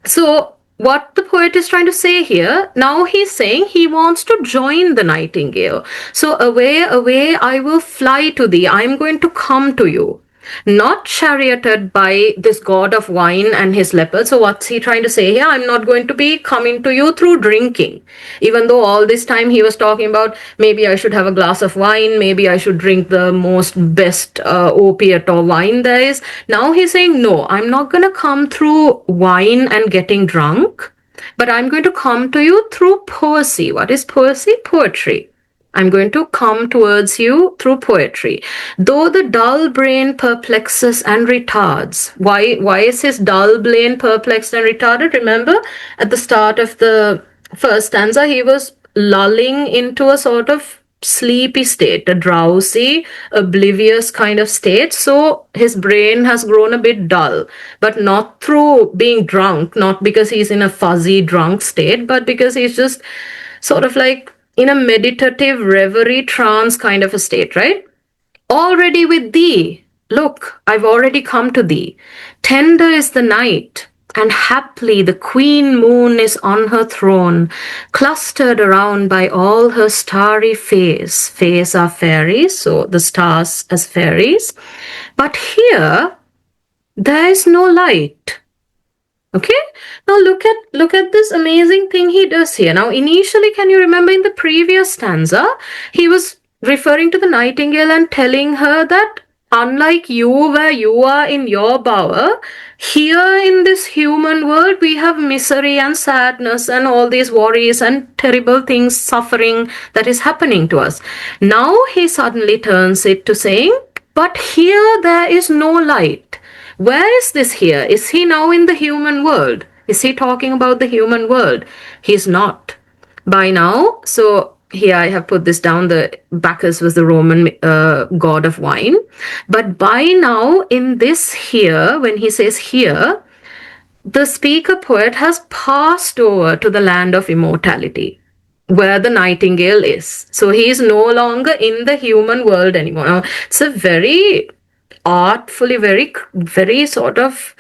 So what the poet is trying to say here, now he's saying he wants to join the nightingale. So away, away, I will fly to thee. I'm going to come to you. Not charioted by this god of wine and his leopard. So what's he trying to say here? I'm not going to be coming to you through drinking. Even though all this time he was talking about maybe I should have a glass of wine, maybe I should drink the most best opiate or wine there is. Now he's saying, no, I'm not going to come through wine and getting drunk, but I'm going to come to you through poesy. What is poesy? Poetry. I'm going to come towards you through poetry. Though the dull brain perplexes and retards. Why is his dull brain perplexed and retarded? Remember, at the start of the first stanza, he was lulling into a sort of sleepy state, a drowsy, oblivious kind of state. So his brain has grown a bit dull, but not through being drunk, not because he's in a fuzzy drunk state, but because he's just sort of like in a meditative reverie trance kind of a state, right? Already with thee, look, I've already come to thee. Tender is the night, and haply the queen moon is on her throne, clustered around by all her starry fays. Fays are fairies, so the stars as fairies. But here, there is no light. Okay, now look at this amazing thing he does here. Now initially, can you remember in the previous stanza, he was referring to the nightingale and telling her that unlike you, where you are in your bower, here in this human world, we have misery and sadness and all these worries and terrible things, suffering that is happening to us. Now he suddenly turns it to saying, but here there is no light. Where is this here? Is he now in the human world? Is he talking about the human world? He's not. By now, so here I have put this down, the Bacchus was the Roman god of wine. But by now, in this here, when he says here, the speaker poet has passed over to the land of immortality, where the nightingale is. So he is no longer in the human world anymore. Now, it's a very artfully, very sort of,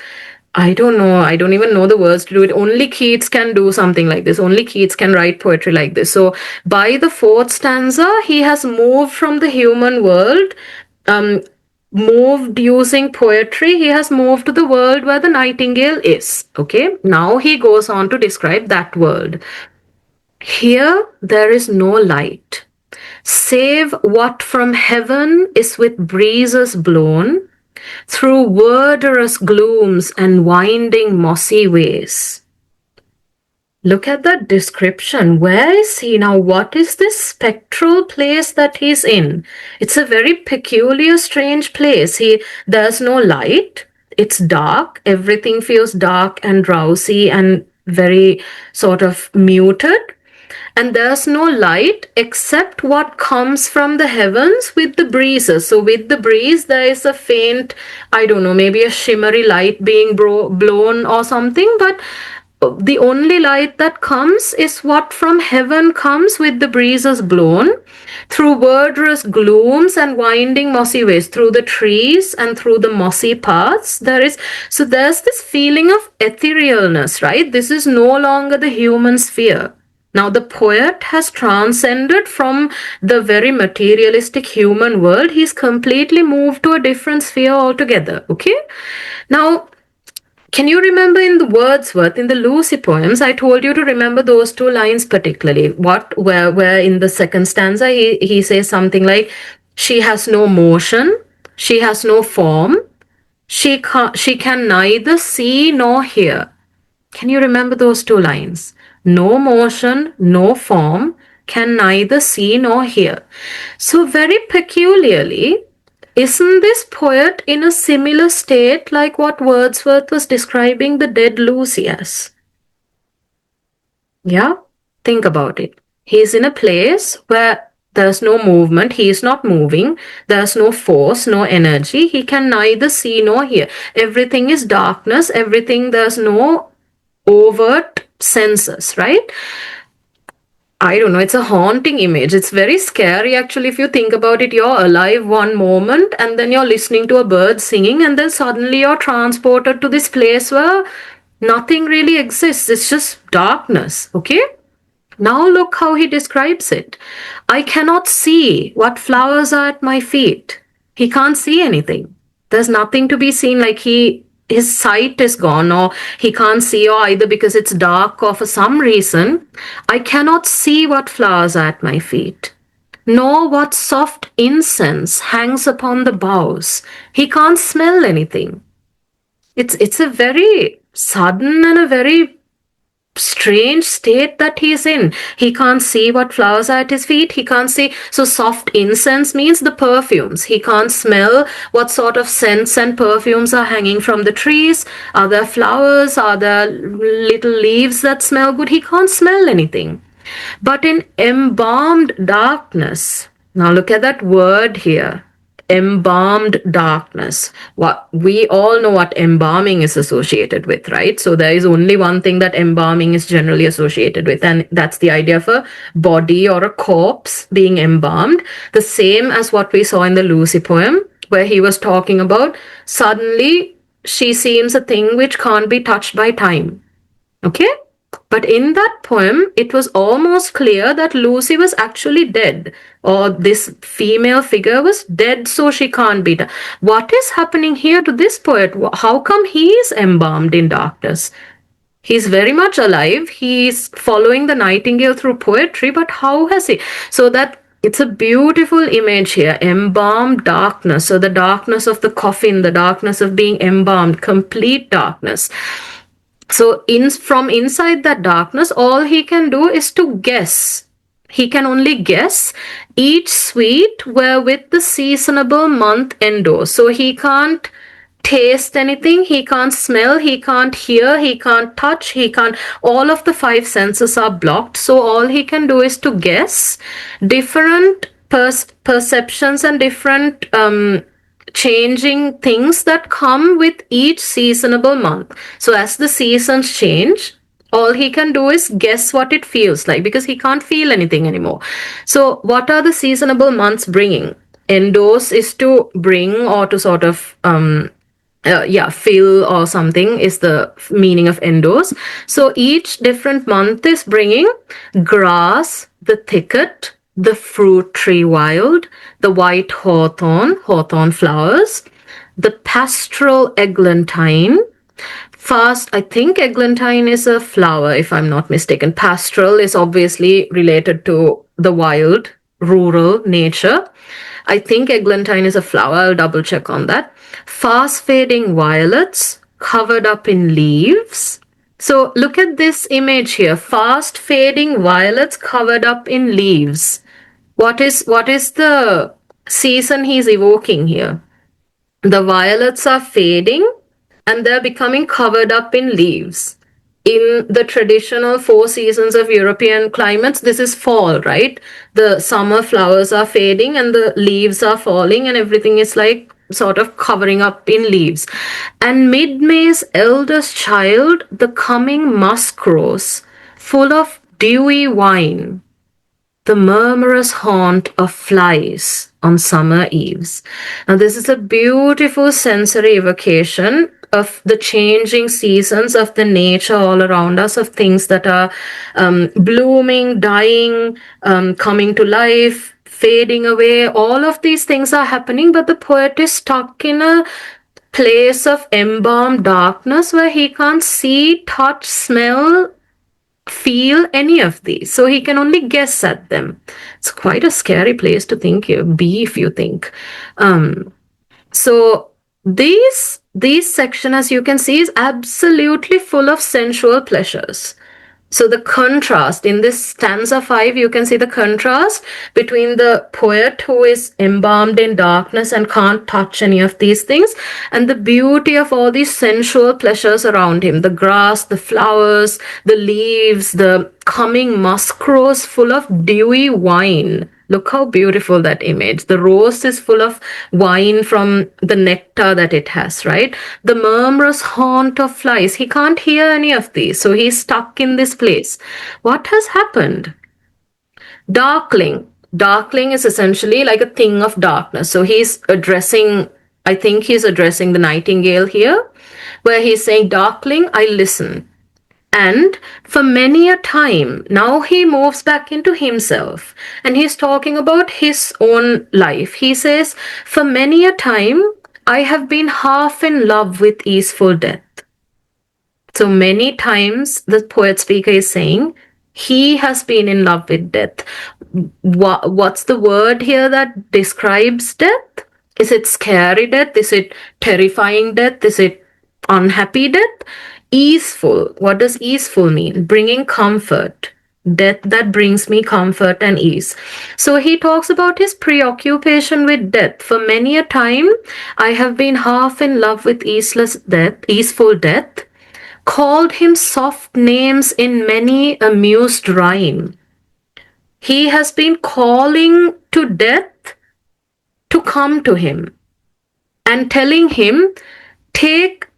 I don't know, I don't even know the words to do it. Only Keats can do something like this. Only Keats can write poetry like this. So by the fourth stanza, he has moved from the human world, moved using poetry. He has moved to the world where the nightingale is. Okay, now he goes on to describe that world. Here there is no light, save what from heaven is with breezes blown, through verdurous glooms and winding mossy ways. Look at that description. Where is he now? What is this spectral place that he's in? It's a very peculiar, strange place. There's no light. It's dark. Everything feels dark and drowsy and very sort of muted. And there's no light except what comes from the heavens with the breezes. So with the breeze, there is a faint, I don't know, maybe a shimmery light being blown or something, but the only light that comes is what from heaven comes with the breezes blown through verdurous glooms and winding mossy ways, through the trees and through the mossy paths. There's this feeling of etherealness, right? This is no longer the human sphere. Now the poet has transcended from the very materialistic human world. He's completely moved to a different sphere altogether, okay? Now, can you remember in the Wordsworth, in the Lucy poems, I told you to remember those two lines particularly. Where in the second stanza, he says something like, she has no motion, she has no form, she can neither see nor hear. Can you remember those two lines? No motion, no form, can neither see nor hear. So very peculiarly, isn't this poet in a similar state like what Wordsworth was describing the dead Lucy as? Yeah, think about it. He's in a place where there's no movement, he is not moving, there's no force, no energy, he can neither see nor hear. Everything is darkness, there's no overt senses, right? I don't know, it's a haunting image. It's very scary actually if you think about it. You're alive one moment and then you're listening to a bird singing and then suddenly you're transported to this place where nothing really exists. It's just darkness, okay? Now look how he describes it. I cannot see what flowers are at my feet. He can't see anything. There's nothing to be seen, like his sight is gone, or he can't see, or either because it's dark or for some reason. I cannot see what flowers are at my feet, nor what soft incense hangs upon the boughs. He can't smell anything. It's a very sudden and a very strange state that he's in. He can't see what flowers are at his feet. He can't see. So soft incense means the perfumes. He can't smell what sort of scents and perfumes are hanging from the trees. Are there flowers? Are there little leaves that smell good? He can't smell anything. But in embalmed darkness, now look at that word here. Embalmed darkness. What we all know what embalming is associated with, right? So there is only one thing that embalming is generally associated with, and that's the idea of a body or a corpse being embalmed. The same as what we saw in the Lucy poem, where he was talking about suddenly she seems a thing which can't be touched by time. Okay? But in that poem, it was almost clear that Lucy was actually dead, or this female figure was dead, so she can't be dead. What is happening here to this poet? How come he is embalmed in darkness? He's very much alive. He's following the Nightingale through poetry, but how has he? So that it's a beautiful image here, embalmed darkness. So the darkness of the coffin, the darkness of being embalmed, complete darkness. So from inside that darkness, all he can do is to guess. He can only guess each sweet wherewith the seasonable month endows. So he can't taste anything, he can't smell, he can't hear, he can't touch, all of the five senses are blocked. So all he can do is to guess different perceptions and different changing things that come with each seasonable month. So as the seasons change, all he can do is guess what it feels like, because he can't feel anything anymore. So what are the seasonable months bringing? Endos is to bring, or to sort of fill or something is the meaning of endos. So each different month is bringing grass, the thicket, the fruit tree wild, the white hawthorn flowers, the pastoral eglantine. First, I think eglantine is a flower, if I'm not mistaken. Pastoral is obviously related to the wild rural nature. I think eglantine is a flower. I'll double check on that. Fast fading violets covered up in leaves. So look at this image here. Fast fading violets covered up in leaves. What is the season he's evoking here? The violets are fading and they're becoming covered up in leaves. In the traditional 4 seasons of European climates, this is fall, right? The summer flowers are fading and the leaves are falling and everything is like sort of covering up in leaves. And mid-May's eldest child, the coming musk rose, full of dewy wine, the murmurous haunt of flies on summer eves. Now, this is a beautiful sensory evocation of the changing seasons, of the nature all around us, of things that are blooming, dying, coming to life, fading away. All of these things are happening, but the poet is stuck in a place of embalmed darkness where he can't see, touch, smell, feel any of these. So he can only guess at them. It's quite a scary place to be, if you think. So these section, as you can see, is absolutely full of sensual pleasures. So the contrast in this stanza 5, you can see the contrast between the poet who is embalmed in darkness and can't touch any of these things, and the beauty of all these sensual pleasures around him. The grass, the flowers, the leaves, the coming musk rose full of dewy wine. Look how beautiful that image. The rose is full of wine from the nectar that it has, right? The murmurous haunt of flies. He can't hear any of these, so he's stuck in this place. What has happened? Darkling. Darkling is essentially like a thing of darkness. So I think he's addressing the nightingale here, where he's saying, darkling, I listen. And for many a time, now he moves back into himself and he's talking about his own life. He says, for many a time, I have been half in love with easeful death. So many times the poet speaker is saying, he has been in love with death. What's the word here that describes death? Is it scary death? Is it terrifying death? Is it unhappy death? Easeful. What does easeful mean? Bringing comfort. Death that brings me comfort and ease. So he talks about his preoccupation with death. For many a time, I have been half in love with easeful death, called him soft names in many amused rhyme. He has been calling to death to come to him and telling him,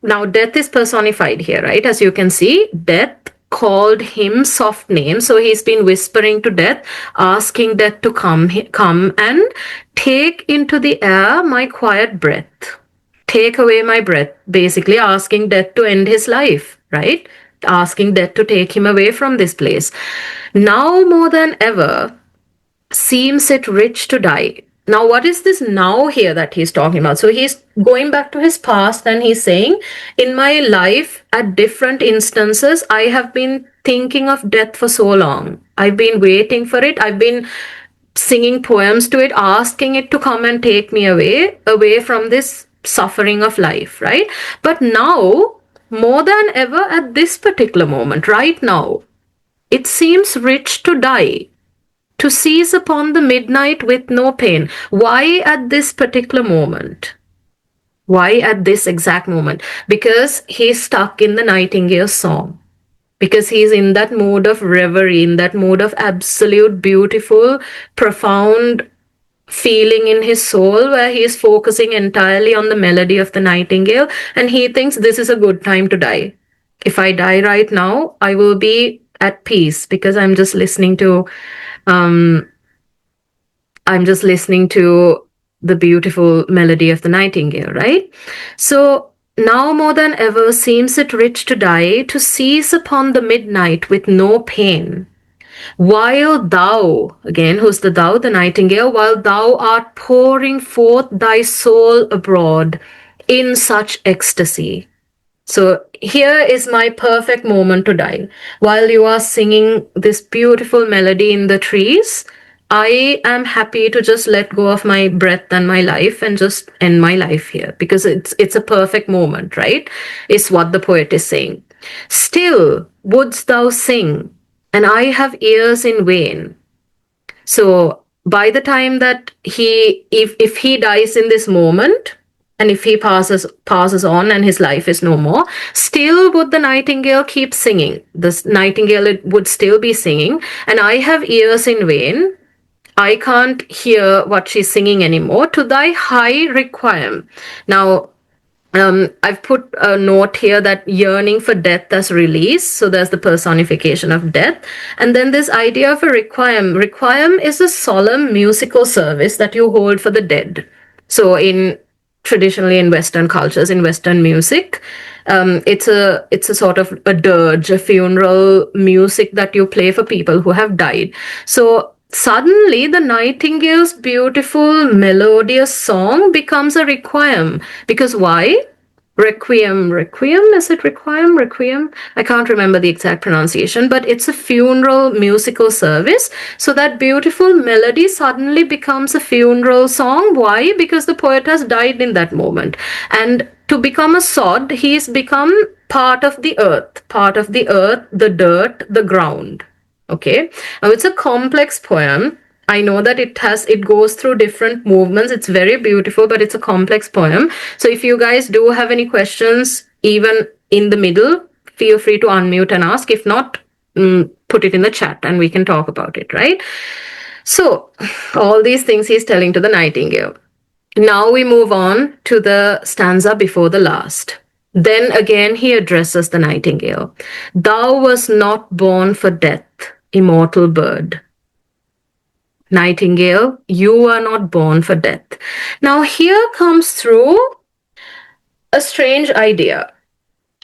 now death is personified here, right? As you can see, death called him soft names. So he's been whispering to death, asking death to come and take into the air my quiet breath. Take away my breath, basically asking death to end his life, right? Asking death to take him away from this place. Now more than ever, seems it rich to die. Now, what is this now here that he's talking about? So he's going back to his past and he's saying, in my life, at different instances, I have been thinking of death for so long. I've been waiting for it. I've been singing poems to it, asking it to come and take me away from this suffering of life, right? But now, more than ever at this particular moment, right now, it seems rich to die, to seize upon the midnight with no pain. Why at this particular moment? Why at this exact moment? Because he's stuck in the Nightingale song. Because he's in that mode of reverie, in that mode of absolute, beautiful, profound feeling in his soul, where he is focusing entirely on the melody of the nightingale, and he thinks this is a good time to die. If I die right now, I will be at peace because I'm just listening to the beautiful melody of the nightingale, right? So now more than ever seems it rich to die, to seize upon the midnight with no pain. While thou, again, who's the thou? The nightingale, while thou art pouring forth thy soul abroad in such ecstasy. So here is my perfect moment to die. While you are singing this beautiful melody in the trees, I am happy to just let go of my breath and my life and just end my life here because it's a perfect moment, right? Is what the poet is saying. Still wouldst thou sing, and I have ears in vain. So by the time that if he dies in this moment, and if he passes on and his life is no more, still would the nightingale keep singing. This nightingale would still be singing, and I have ears in vain. I can't hear what she's singing anymore. To thy high requiem. Now, I've put a note here that yearning for death as release. So there's the personification of death. And then this idea of a requiem. Requiem is a solemn musical service that you hold for the dead. So traditionally in Western cultures, in Western music, it's a sort of a dirge, a funeral music that you play for people who have died. So suddenly the nightingale's beautiful melodious song becomes a requiem. Because why? Requiem, is it requiem? I can't remember the exact pronunciation, but it's a funeral musical service. So that beautiful melody suddenly becomes a funeral song. Why? Because the poet has died in that moment. And to become a sod, he's become part of the earth, the dirt, the ground. Okay. Now it's a complex poem. I know that it goes through different movements. It's very beautiful, but it's a complex poem. So if you guys do have any questions, even in the middle, feel free to unmute and ask. If not, put it in the chat and we can talk about it, right? So all these things he's telling to the nightingale. Now we move on to the stanza before the last. Then again he addresses the nightingale. Thou wast not born for death, immortal bird. Nightingale, you are not born for death. Now here comes through a strange idea.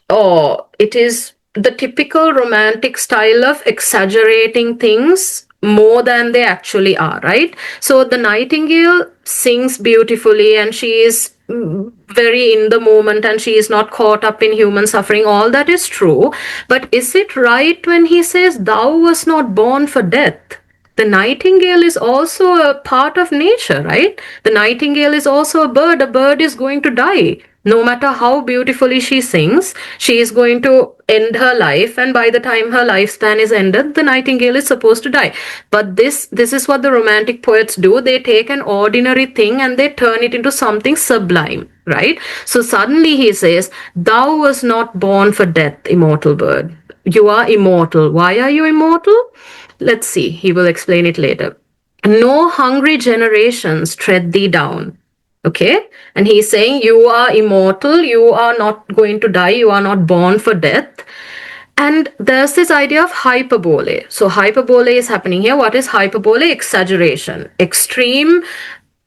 Oh, it is the typical romantic style of exaggerating things more than they actually are, right? So the nightingale sings beautifully and she is very in the moment and she is not caught up in human suffering. All that is true. But is it right when he says, thou wast not born for death? The nightingale is also a part of nature, right? The nightingale is also a bird. A bird is going to die. No matter how beautifully she sings, she is going to end her life, and by the time her lifespan is ended, the nightingale is supposed to die. But this is what the romantic poets do. They take an ordinary thing and they turn it into something sublime, right? So suddenly he says, thou wast not born for death, immortal bird. You are immortal. Why are you immortal? Let's see. He will explain it later. No hungry generations tread thee down. Okay? And he's saying you are immortal. You are not going to die. You are not born for death. And there's this idea of hyperbole. So hyperbole is happening here. What is hyperbole? Exaggeration. Extreme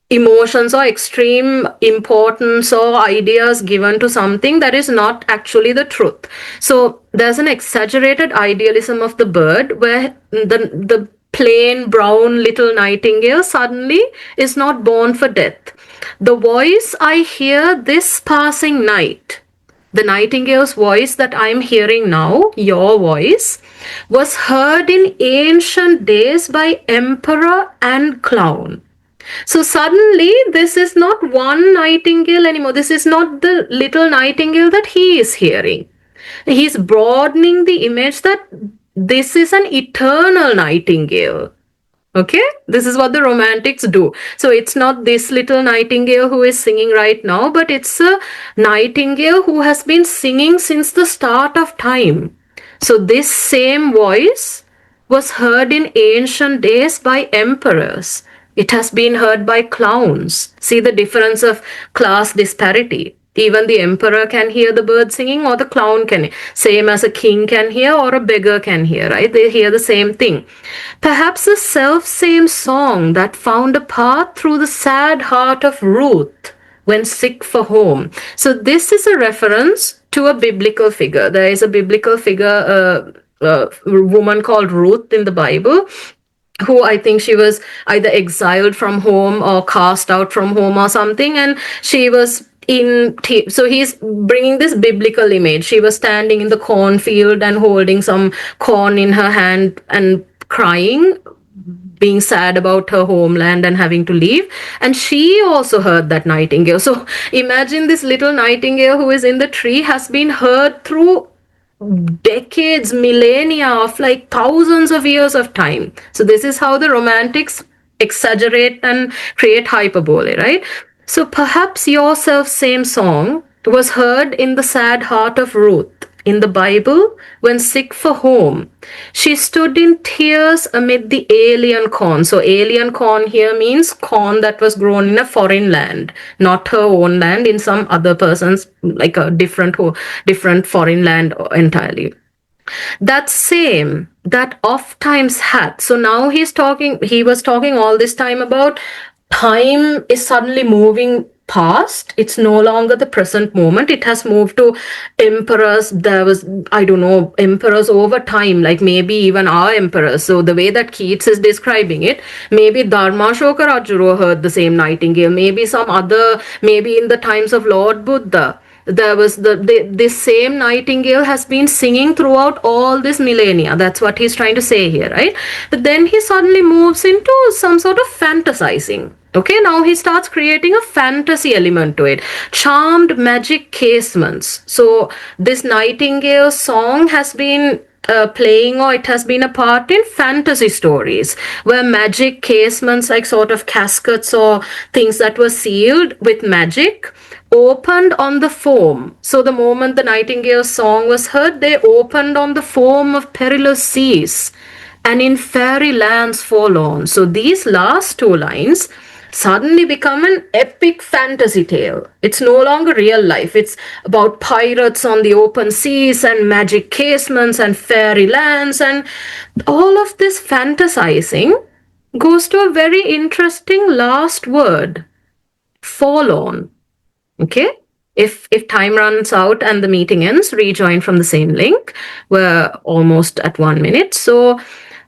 emotions or extreme importance or ideas given to something that is not actually the truth. So there's an exaggerated idealism of the bird where the plain brown little nightingale suddenly is not born for death. The voice I hear this passing night, the nightingale's voice that I'm hearing now, your voice, was heard in ancient days by emperor and clown. So suddenly, this is not one nightingale anymore. This is not the little nightingale that he is hearing. He's broadening the image that this is an eternal nightingale. Okay, this is what the romantics do. So it's not this little nightingale who is singing right now, but it's a nightingale who has been singing since the start of time. So this same voice was heard in ancient days by emperors. It has been heard by clowns. See the difference of class disparity. Even the emperor can hear the bird singing or the clown can. Same as a king can hear or a beggar can hear, right? They hear the same thing. Perhaps the self-same song that found a path through the sad heart of Ruth when sick for home. So this is a reference to a biblical figure. There is a biblical figure, a woman called Ruth in the Bible, who I think she was either exiled from home or cast out from home or something. And she was so he's bringing this biblical image. She was standing in the cornfield and holding some corn in her hand and crying. being sad about her homeland and having to leave. And she also heard that nightingale. So imagine this little nightingale who is in the tree has been heard through decades, millennia of like thousands of years of time. So this is how the romantics exaggerate and create hyperbole, right? So perhaps your self same song was heard in the sad heart of Ruth in the Bible when sick for home. She stood in tears amid the alien corn. So alien corn here means corn that was grown in a foreign land, not her own land, in some other person's, like a different foreign land entirely. That same that oft times hath. So now he was talking all this time about time is suddenly moving past. It's no longer the present moment. It has moved to emperors. There was, I don't know, emperors over time, like maybe even our emperors. So the way that Keats is describing it, maybe Dharmashoka Rajuru heard the same nightingale, maybe some other, maybe in the times of Lord Buddha. There was this same nightingale has been singing throughout all this millennia. That's what he's trying to say here, right? But then he suddenly moves into some sort of fantasizing. Okay, now he starts creating a fantasy element to it. Charmed magic casements. So this nightingale song has been playing, or it has been a part in fantasy stories where magic casements, like sort of caskets or things that were sealed with magic, opened on the foam. So the moment the nightingale's song was heard, they opened on the foam of perilous seas and in fairy lands forlorn. So these last two lines suddenly become an epic fantasy tale. It's no longer real life. It's about pirates on the open seas and magic casements and fairy lands, and all of this fantasizing goes to a very interesting last word, forlorn. Okay? If time runs out and the meeting ends, rejoin from the same link. We're almost at 1 minute. So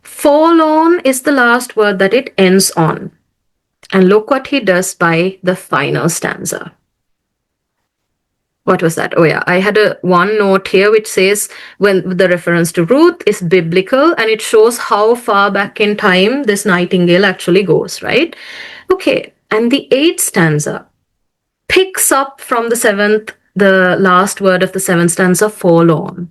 forlorn is the last word that it ends on. And look what he does by the final stanza. What was that? Oh yeah, I had one note here which says when the reference to Ruth is biblical, and it shows how far back in time this nightingale actually goes, right? Okay, and the 8th stanza picks up from the last word of the 7th stanza, forlorn.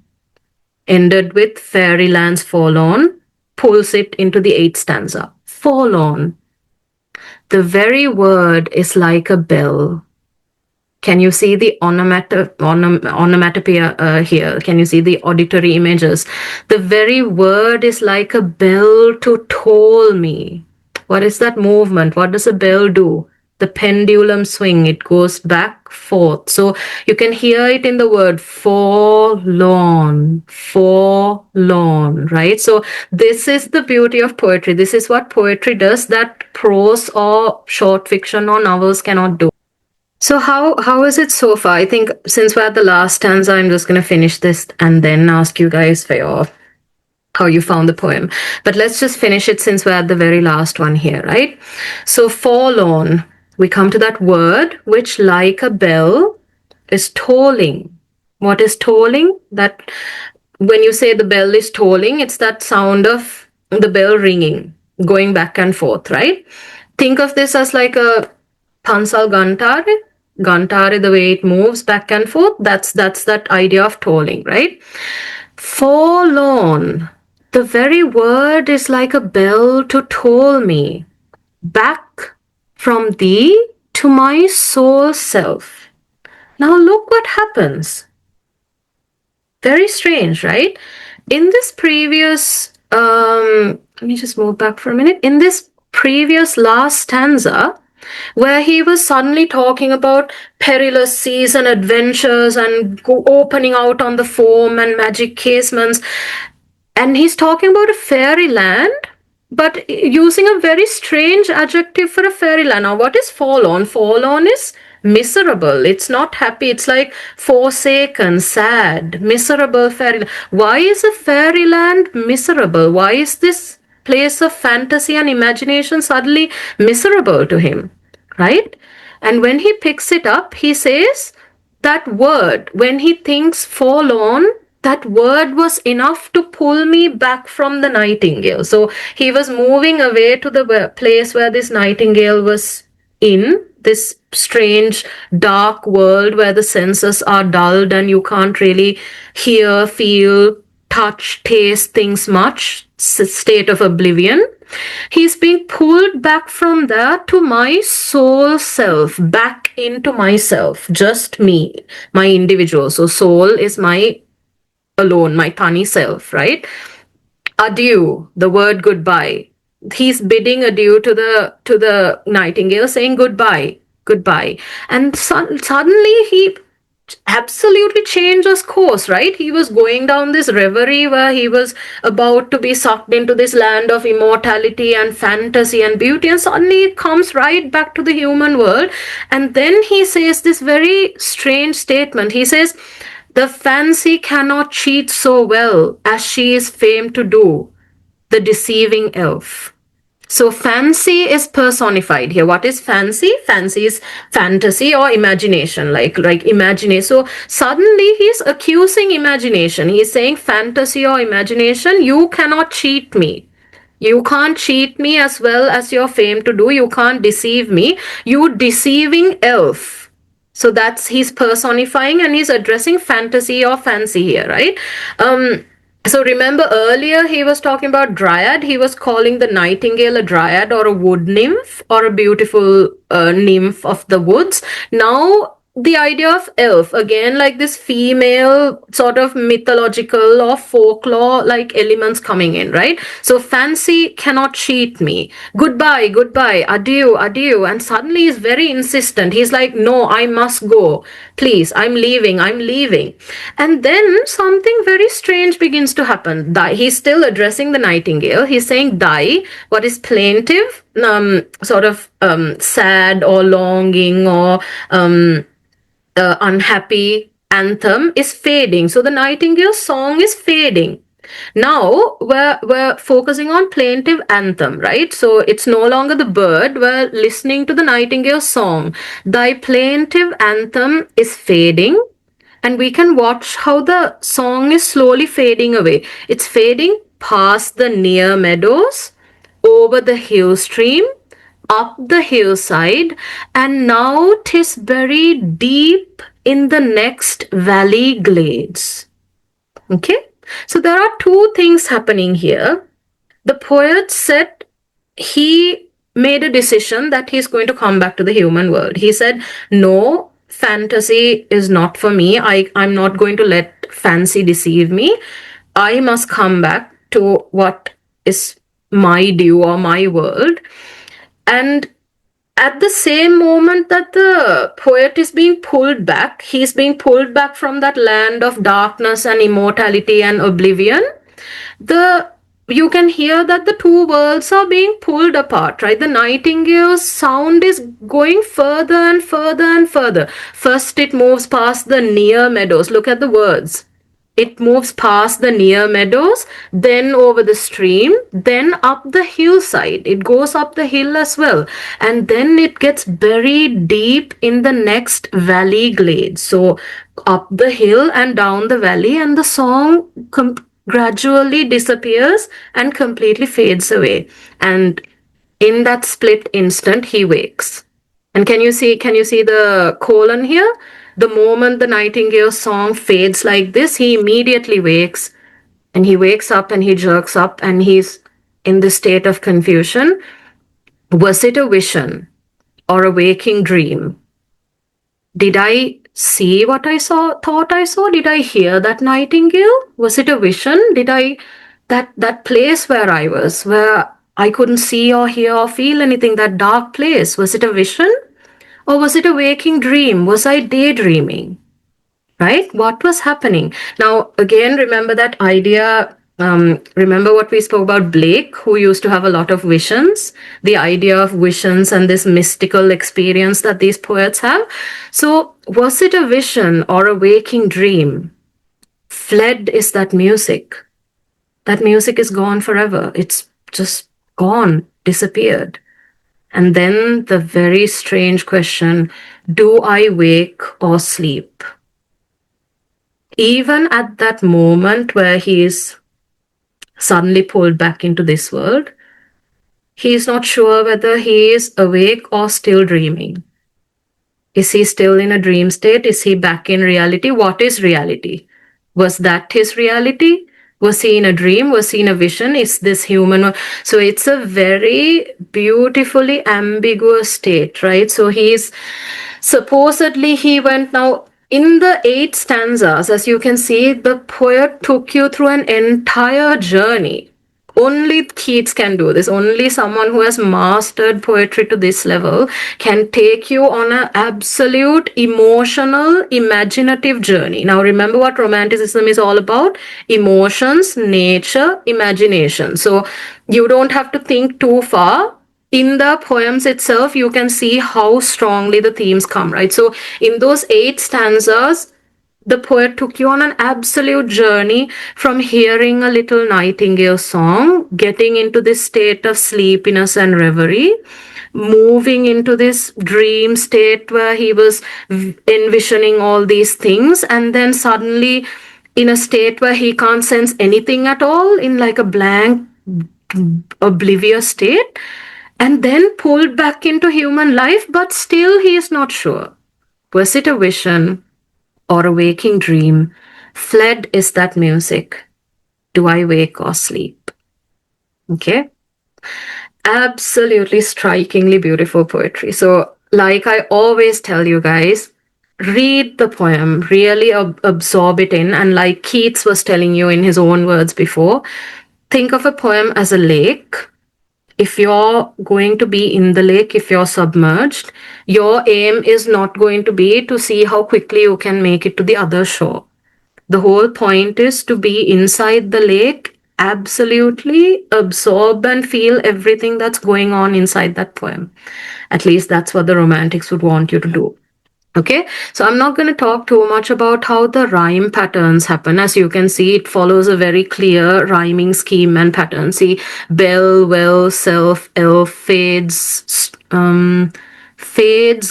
Ended with fairy lands forlorn, pulls it into the 8th stanza. Forlorn. The very word is like a bell. Can you see the onomatopoeia here? Can you see the auditory images? The very word is like a bell to toll me. What is that movement? What does a bell do? The pendulum swing, it goes back, forth. So you can hear it in the word forlorn, right? So this is the beauty of poetry. This is what poetry does that prose or short fiction or novels cannot do. So how is it so far? I think since we're at the last stanza, I'm just going to finish this and then ask you guys for how you found the poem. But let's just finish it since we're at the very last one here, right? So forlorn. We come to that word which, like a bell, is tolling. What is tolling? That when you say the bell is tolling, it's that sound of the bell ringing, going back and forth, right? Think of this as like a pansal gantare. Gantare, the way it moves back and forth, that's that idea of tolling, right? Forlorn. The very word is like a bell to toll me back from thee to my soul self. Now look what happens. Very strange, right? In this previous, let me just move back for a minute. In this previous last stanza, where he was suddenly talking about perilous seas and adventures and opening out on the foam and magic casements, and he's talking about a fairy land, but using a very strange adjective for a fairyland. Now, what is forlorn? Forlorn is miserable. It's not happy. It's like forsaken, sad, miserable fairyland. Why is a fairyland miserable? Why is this place of fantasy and imagination suddenly miserable to him, right? And when he picks it up, he says that word, when he thinks forlorn, that word was enough to pull me back from the nightingale. So he was moving away to the place where this nightingale was in, this strange dark world where the senses are dulled and you can't really hear, feel, touch, taste things much, state of oblivion. He's being pulled back from there to my soul self, back into myself, just me, my individual. So soul is my alone, my tiny self, right? Adieu, the word goodbye. He's bidding adieu to the nightingale, saying goodbye, goodbye. And suddenly he absolutely changed his course, right? He was going down this reverie where he was about to be sucked into this land of immortality and fantasy and beauty, and suddenly it comes right back to the human world. And then he says this very strange statement. He says, the fancy cannot cheat so well as she is famed to do, the deceiving elf. So fancy is personified here. What is fancy? Fancy is fantasy or imagination, like imagination. So suddenly he's accusing imagination. He's saying fantasy or imagination, you cannot cheat me. You can't cheat me as well as you're famed to do. You can't deceive me. You deceiving elf. So that's, he's personifying and he's addressing fantasy or fancy here, right? So remember earlier he was talking about dryad. He was calling the nightingale a dryad or a wood nymph or a beautiful nymph of the woods. Now the idea of elf, again, like this female sort of mythological or folklore like elements coming in, right? So fancy cannot cheat me. Goodbye, goodbye, adieu, adieu. And suddenly he's very insistent. He's like, no, I must go. Please, I'm leaving, I'm leaving. And then something very strange begins to happen. He's still addressing the nightingale. He's saying, die, what is plaintive, sort of sad or longing or unhappy anthem is fading. So the nightingale's song is fading. Now we're focusing on plaintive anthem, right? So it's no longer the bird. We're listening to the nightingale's song. Thy plaintive anthem is fading. And we can watch how the song is slowly fading away. It's fading past the near meadows, over the hill stream, up the hillside, and now 'tis buried deep in the next valley glades. Okay? So there are two things happening here. The poet said he made a decision that he's going to come back to the human world. He said, no, fantasy is not for me. I'm not going to let fancy deceive me. I must come back to what is my due or my world. And at the same moment that the poet is being pulled back, he's being pulled back from that land of darkness and immortality and oblivion, you can hear that the two worlds are being pulled apart, right? The nightingale's sound is going further and further and further. First, it moves past the near meadows. Look at the words. It moves past the near meadows, then over the stream, then up the hillside. It goes up the hill as well. And then it gets buried deep in the next valley glade. So up the hill and down the valley, and the song gradually disappears and completely fades away. And in that split instant, he wakes. And can you see the colon here? The moment the nightingale's song fades like this, he immediately wakes. And he wakes up and he jerks up and he's in this state of confusion. Was it a vision or a waking dream? Did I see what I thought I saw? Did I hear that nightingale? Was it a vision? Did I, that place where I was, where I couldn't see or hear or feel anything, that dark place, was it a vision? Or was it a waking dream? Was I daydreaming? Right? What was happening? Now, again, remember that idea. Remember what we spoke about Blake, who used to have a lot of visions, the idea of visions and this mystical experience that these poets have. So was it a vision or a waking dream? Fled is that music. That music is gone forever. It's just gone, disappeared. And then the very strange question, do I wake or sleep? even at that moment where he is suddenly pulled back into this world, he is not sure whether he is awake or still dreaming. Is he still in a dream state? Is he back in reality? What is reality? Was that his reality? Was he in a dream? Was he in a vision? Is this human? So it's a very beautifully ambiguous state, right? So he's supposedly he went now in the 8 stanzas, as you can see, the poet took you through an entire journey. Only Keats can do this. Only someone who has mastered poetry to this level can take you on an absolute emotional, imaginative journey. Now, remember what Romanticism is all about: emotions, nature, imagination. So, you don't have to think too far. In the poems itself, you can see how strongly the themes come, right? So, in those 8 stanzas, the poet took you on an absolute journey from hearing a little Nightingale song, getting into this state of sleepiness and reverie, moving into this dream state where he was envisioning all these things, and then suddenly in a state where he can't sense anything at all, in like a blank, oblivious state, and then pulled back into human life, but still he is not sure. Was it a vision or a waking dream? Fled is that music. Do I wake or sleep? Okay. Absolutely strikingly beautiful poetry. So, like I always tell you guys, read the poem, really absorb it in. And like Keats was telling you in his own words before, think of a poem as a lake. If you're going to be in the lake, if you're submerged, your aim is not going to be to see how quickly you can make it to the other shore. The whole point is to be inside the lake, absolutely absorb and feel everything that's going on inside that poem. At least that's what the Romantics would want you to do. Okay, so I'm not going to talk too much about how the rhyme patterns happen. As you can see, it follows a very clear rhyming scheme and pattern. See, bell, well, self, elf, fades,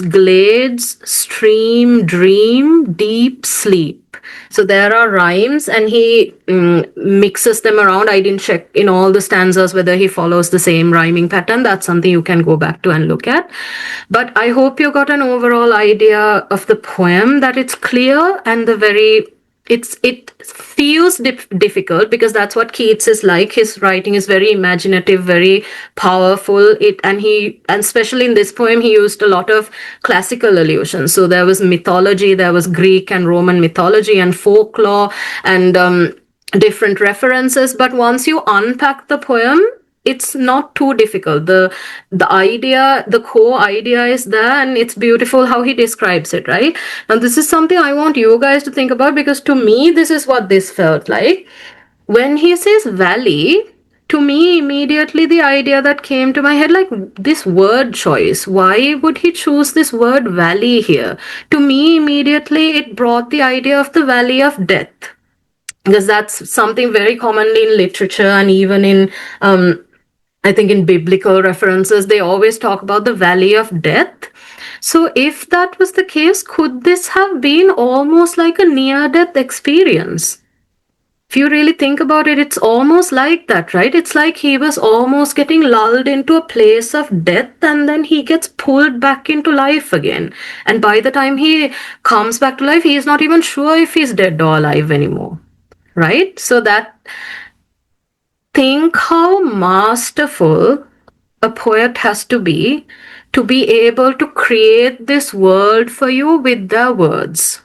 glades, stream, dream, deep, sleep. So there are rhymes and he mixes them around. I didn't check in all the stanzas whether he follows the same rhyming pattern. That's something you can go back to and look at. But I hope you got an overall idea of the poem, that it's clear and it feels difficult because that's what Keats is like. His writing is very imaginative, very powerful. And especially in this poem, he used a lot of classical allusions. So there was mythology, there was Greek and Roman mythology and folklore and different references. But once you unpack the poem, it's not too difficult. The idea, the core idea is there, and it's beautiful how he describes it, right? Now, this is something I want you guys to think about, because to me, this is what this felt like. When he says valley, to me, immediately the idea that came to my head, like this word choice. Why would he choose this word valley here? To me, immediately, it brought the idea of the valley of death, because that's something very commonly in literature and even in I think in biblical references, they always talk about the valley of death. So if that was the case, could this have been almost like a near-death experience? If you really think about it, it's almost like that, right? It's like he was almost getting lulled into a place of death and then he gets pulled back into life again. And by the time he comes back to life, he is not even sure if he's dead or alive anymore, right? So think how masterful a poet has to be able to create this world for you with their words.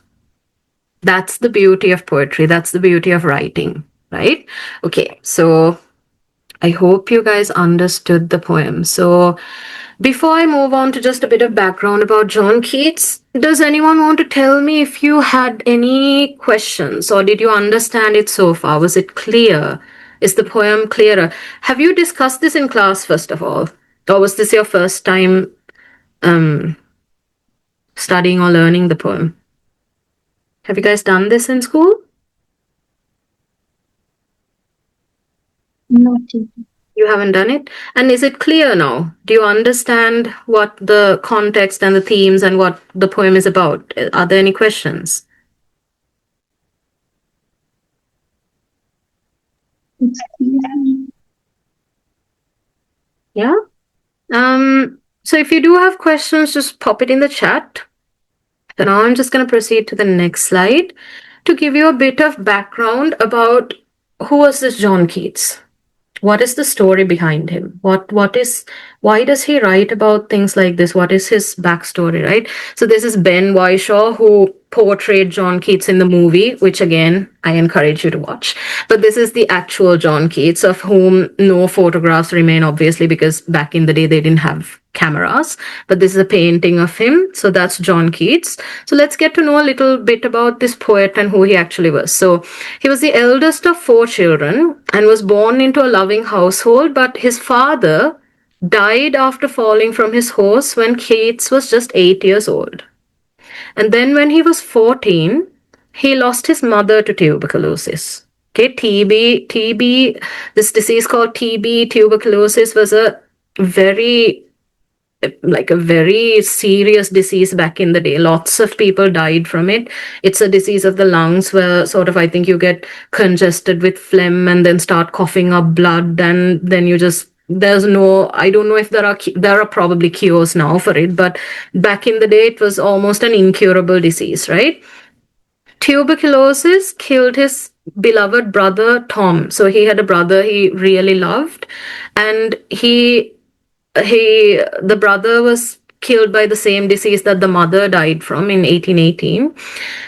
That's the beauty of poetry. That's the beauty of writing, right? Okay, so I hope you guys understood the poem. So before I move on to just a bit of background about John Keats, does anyone want to tell me if you had any questions, or did you understand it so far? Was it clear? Is the poem clearer? Have you discussed this in class, first of all? Or was this your first time studying or learning the poem? Have you guys done this in school? Not yet. You haven't done it? And is it clear now? Do you understand what the context and the themes and what the poem is about? Are there any questions? Excuse me. Yeah. So if you do have questions, just pop it in the chat. So now I'm just going to proceed to the next slide to give you a bit of background about who was this John Keats. What is the story behind him? Why does he write about things like this? What is his backstory, right? So this is Ben Whishaw, who portrayed John Keats in the movie, which again I encourage you to watch. But this is the actual John Keats, of whom no photographs remain, obviously, because back in the day they didn't have cameras. But this is a painting of him. So that's John Keats. So let's get to know a little bit about this poet and who he actually was. So he was the eldest of 4 children and was born into a loving household, but his father died after falling from his horse when Keats was just 8 years old. And then when he was 14, he lost his mother to tuberculosis. Okay, this disease called TB, tuberculosis, was a very serious disease back in the day. Lots of people died from it. It's a disease of the lungs where sort of, I think you get congested with phlegm and then start coughing up blood, and then you just, I don't know if there are probably cures now for it, but back in the day it was almost an incurable disease, right? Tuberculosis killed his beloved brother Tom. So he had a brother he really loved, and the brother was killed by the same disease that the mother died from in 1818.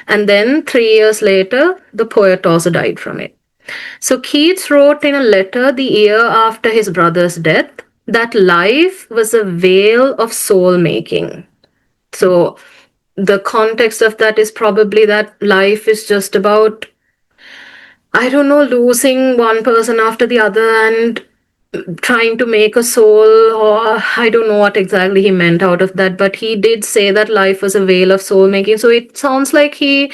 And then 3 years later, the poet also died from it. So Keats wrote in a letter the year after his brother's death that life was a veil of soul making. So the context of that is probably that life is just about, I don't know, losing one person after the other and trying to make a soul, or I don't know what exactly he meant out of that, but he did say that life was a veil of soul making. So it sounds like he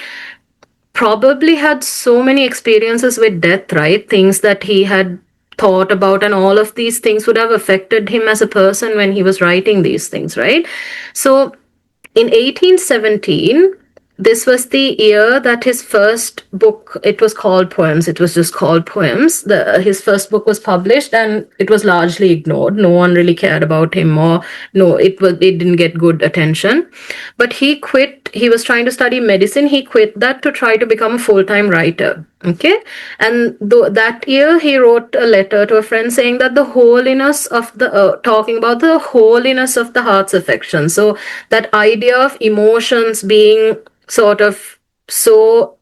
probably had so many experiences with death, right? Things that he had thought about, and all of these things would have affected him as a person when he was writing these things, right? So in 1817, this was the year that his first book, it was called Poems. It was just called Poems. His first book was published, and it was largely ignored. No one really cared about him, or no, it didn't get good attention. But he quit. He was trying to study medicine. He quit that to try to become a full-time writer. Okay. And that year he wrote a letter to a friend saying that the holiness of talking about the holiness of the heart's affection. So that idea of emotions being sort of so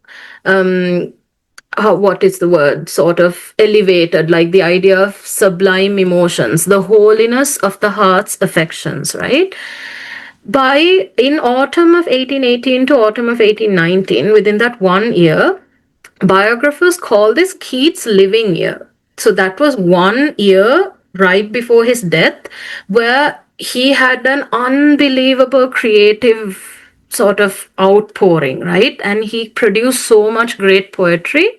what is the word, sort of elevated, like the idea of sublime emotions, the holiness of the heart's affections, right? In autumn of 1818 to autumn of 1819, within that 1 year, biographers call this Keats' living year. So that was 1 year right before his death, where he had an unbelievable creative sort of outpouring, right? And he produced so much great poetry,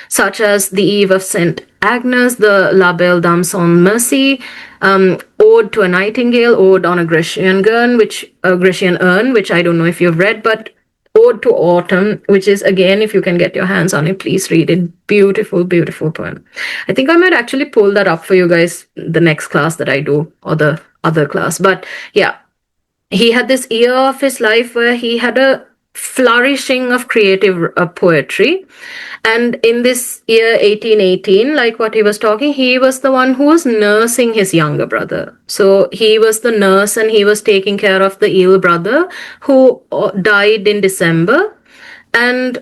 such as The Eve of St. Agnes, the La Belle Dame sans Merci, Ode to a Nightingale, Ode on a Grecian urn, which I don't know if you've read, but Ode to Autumn, which is, again, if you can get your hands on it, please read it. Beautiful, beautiful poem. I think I might actually pull that up for you guys the next class that I do, or the other class. But yeah, he had this year of his life where he had a flourishing of creative poetry. And in this year 1818, like what he was talking, he was the one who was nursing his younger brother. So he was the nurse, and he was taking care of the ill brother who died in December. And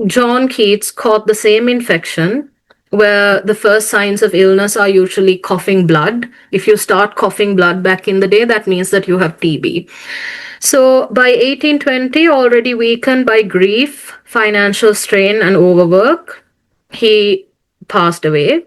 John Keats caught the same infection, where the first signs of illness are usually coughing blood. If you start coughing blood back in the day, that means that you have TB. So by 1820, already weakened by grief, financial strain, and overwork, he passed away.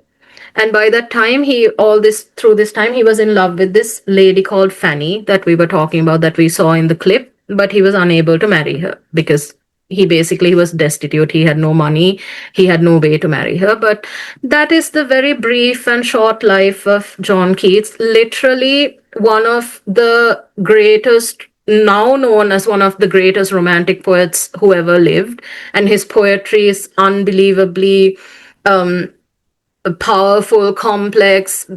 And by that time, through this time, he was in love with this lady called Fanny that we were talking about, that we saw in the clip, but he was unable to marry her because he basically was destitute. He had no money. He had no way to marry her. But that is the very brief and short life of John Keats. Literally one of the greatest, now known as one of the greatest romantic poets who ever lived. And his poetry is unbelievably powerful, complex,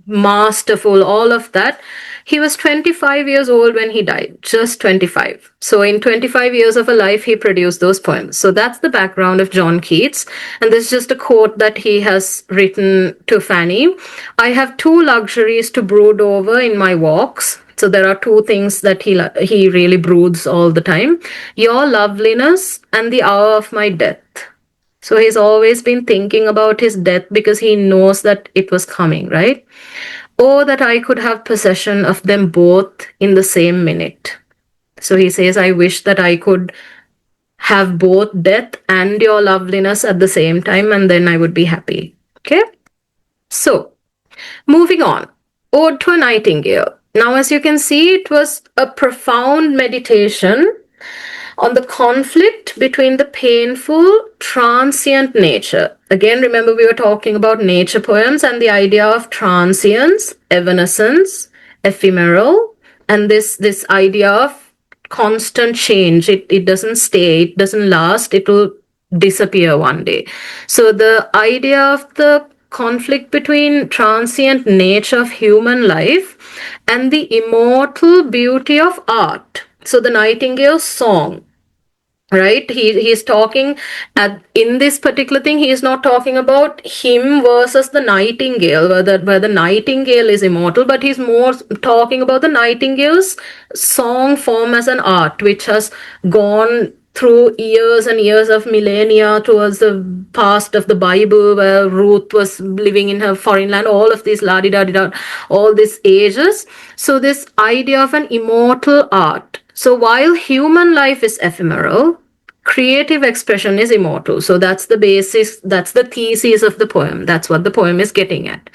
masterful, all of that. He was 25 years old when he died, just 25. So in 25 years of a life, he produced those poems. So that's the background of John Keats. And this is just a quote that he has written to Fanny. I have two luxuries to brood over in my walks. So there are two things that he really broods all the time. Your loveliness and the hour of my death. So he's always been thinking about his death because he knows that it was coming, right? Oh, that I could have possession of them both in the same minute. So he says, I wish that I could have both death and your loveliness at the same time, and then I would be happy. Okay? So, moving on. Ode to a Nightingale. Now, as you can see, it was a profound meditation on the conflict between the painful, transient nature. Again, remember we were talking about nature poems and the idea of transience, evanescence, ephemeral, and this idea of constant change. It doesn't stay, it doesn't last, it will disappear one day. So the idea of the conflict between transient nature of human life and the immortal beauty of art. So the Nightingale's song, right? He's talking in this particular thing. He is not talking about him versus the nightingale, where the nightingale is immortal, but he's more talking about the Nightingale's song form as an art, which has gone through years and years of millennia towards the past of the Bible, where Ruth was living in her foreign land, all of these la-di-da-di-da, all these ages. So this idea of an immortal art. So while human life is ephemeral, creative expression is immortal. So that's the basis, that's the thesis of the poem. That's what the poem is getting at.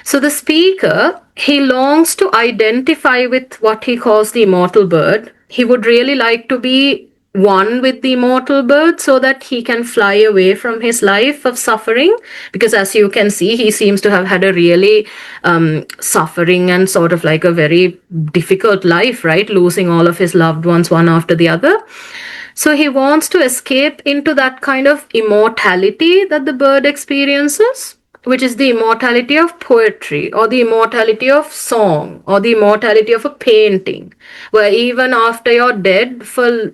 So the speaker, he longs to identify with what he calls the immortal bird. He would really like to be one with the immortal bird so that he can fly away from his life of suffering, because as you can see, he seems to have had a really suffering and sort of like a very difficult life, right? Losing all of his loved ones one after the other. So he wants to escape into that kind of immortality that the bird experiences, which is the immortality of poetry, or the immortality of song, or the immortality of a painting, where even after you're dead, for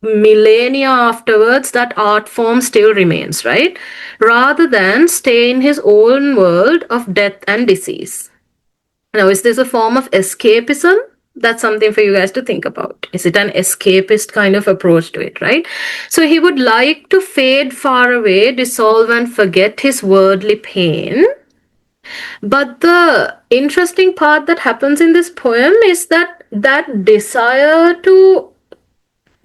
millennia afterwards, that art form still remains, right? Rather than stay in his own world of death and disease. Now, is this a form of escapism? That's something for you guys to think about. Is it an escapist kind of approach to it, right? So he would like to fade far away, dissolve and forget his worldly pain. But the interesting part that happens in this poem is that desire to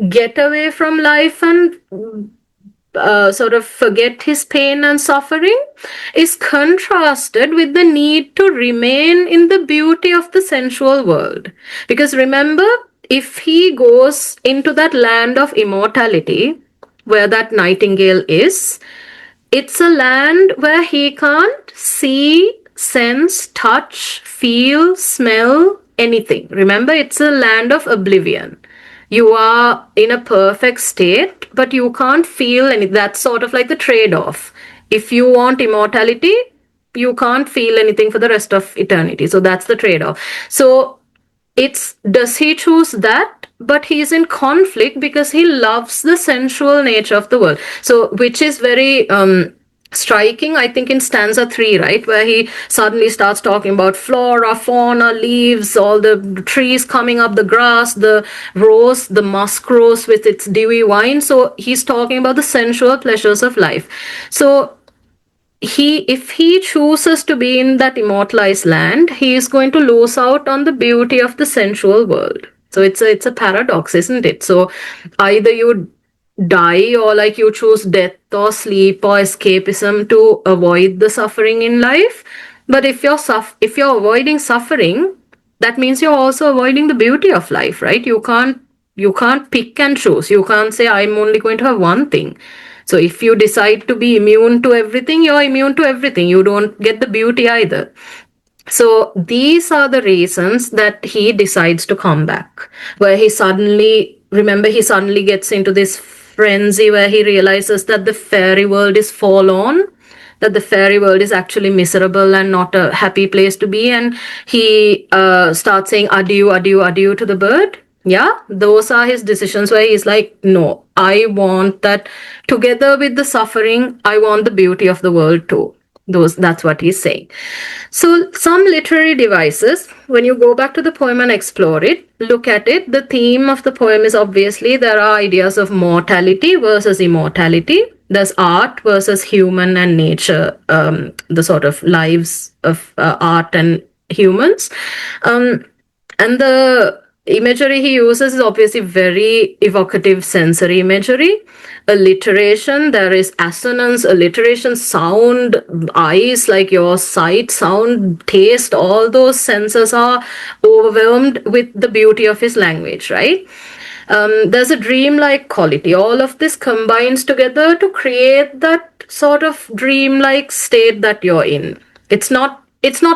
get away from life and sort of forget his pain and suffering is contrasted with the need to remain in the beauty of the sensual world. Because remember, if he goes into that land of immortality, where that nightingale is, it's a land where he can't see, sense, touch, feel, smell anything. Remember, it's a land of oblivion. You are in a perfect state, but you can't feel any. That's sort of like the trade-off. If you want immortality, you can't feel anything for the rest of eternity. So that's the trade-off. So does he choose that? But he's in conflict because he loves the sensual nature of the world. So, which is very striking, I think, in stanza 3, right, where he suddenly starts talking about flora, fauna, leaves, all the trees coming up, the grass, the rose, the musk rose with its dewy wine. So he's talking about the sensual pleasures of life. So if he chooses to be in that immortalized land, he is going to lose out on the beauty of the sensual world. So it's a paradox, isn't it? So either you die, or like you choose death or sleep or escapism to avoid the suffering in life. But if you're avoiding suffering, that means you're also avoiding the beauty of life, right? You can't pick and choose. You can't say, I'm only going to have one thing. So if you decide to be immune to everything, you're immune to everything. You don't get the beauty either. So these are the reasons that he decides to come back, where he suddenly gets into this frenzy where he realizes that the fairy world is forlorn, that the fairy world is actually miserable and not a happy place to be, and he starts saying adieu, adieu, adieu to the bird. Yeah, those are his decisions where he's like, no, I want that together with the suffering, I want the beauty of the world too. That's what he's saying. So some literary devices, when you go back to the poem and explore it, look at it, the theme of the poem is obviously there are ideas of mortality versus immortality. There's art versus human and nature, the sort of lives of art and humans. And the imagery he uses is obviously very evocative sensory imagery. Alliteration, there is assonance, alliteration, sound, eyes, like your sight, sound, taste, all those senses are overwhelmed with the beauty of his language, right? There's a dreamlike quality. All of this combines together to create that sort of dreamlike state that you're in. It's not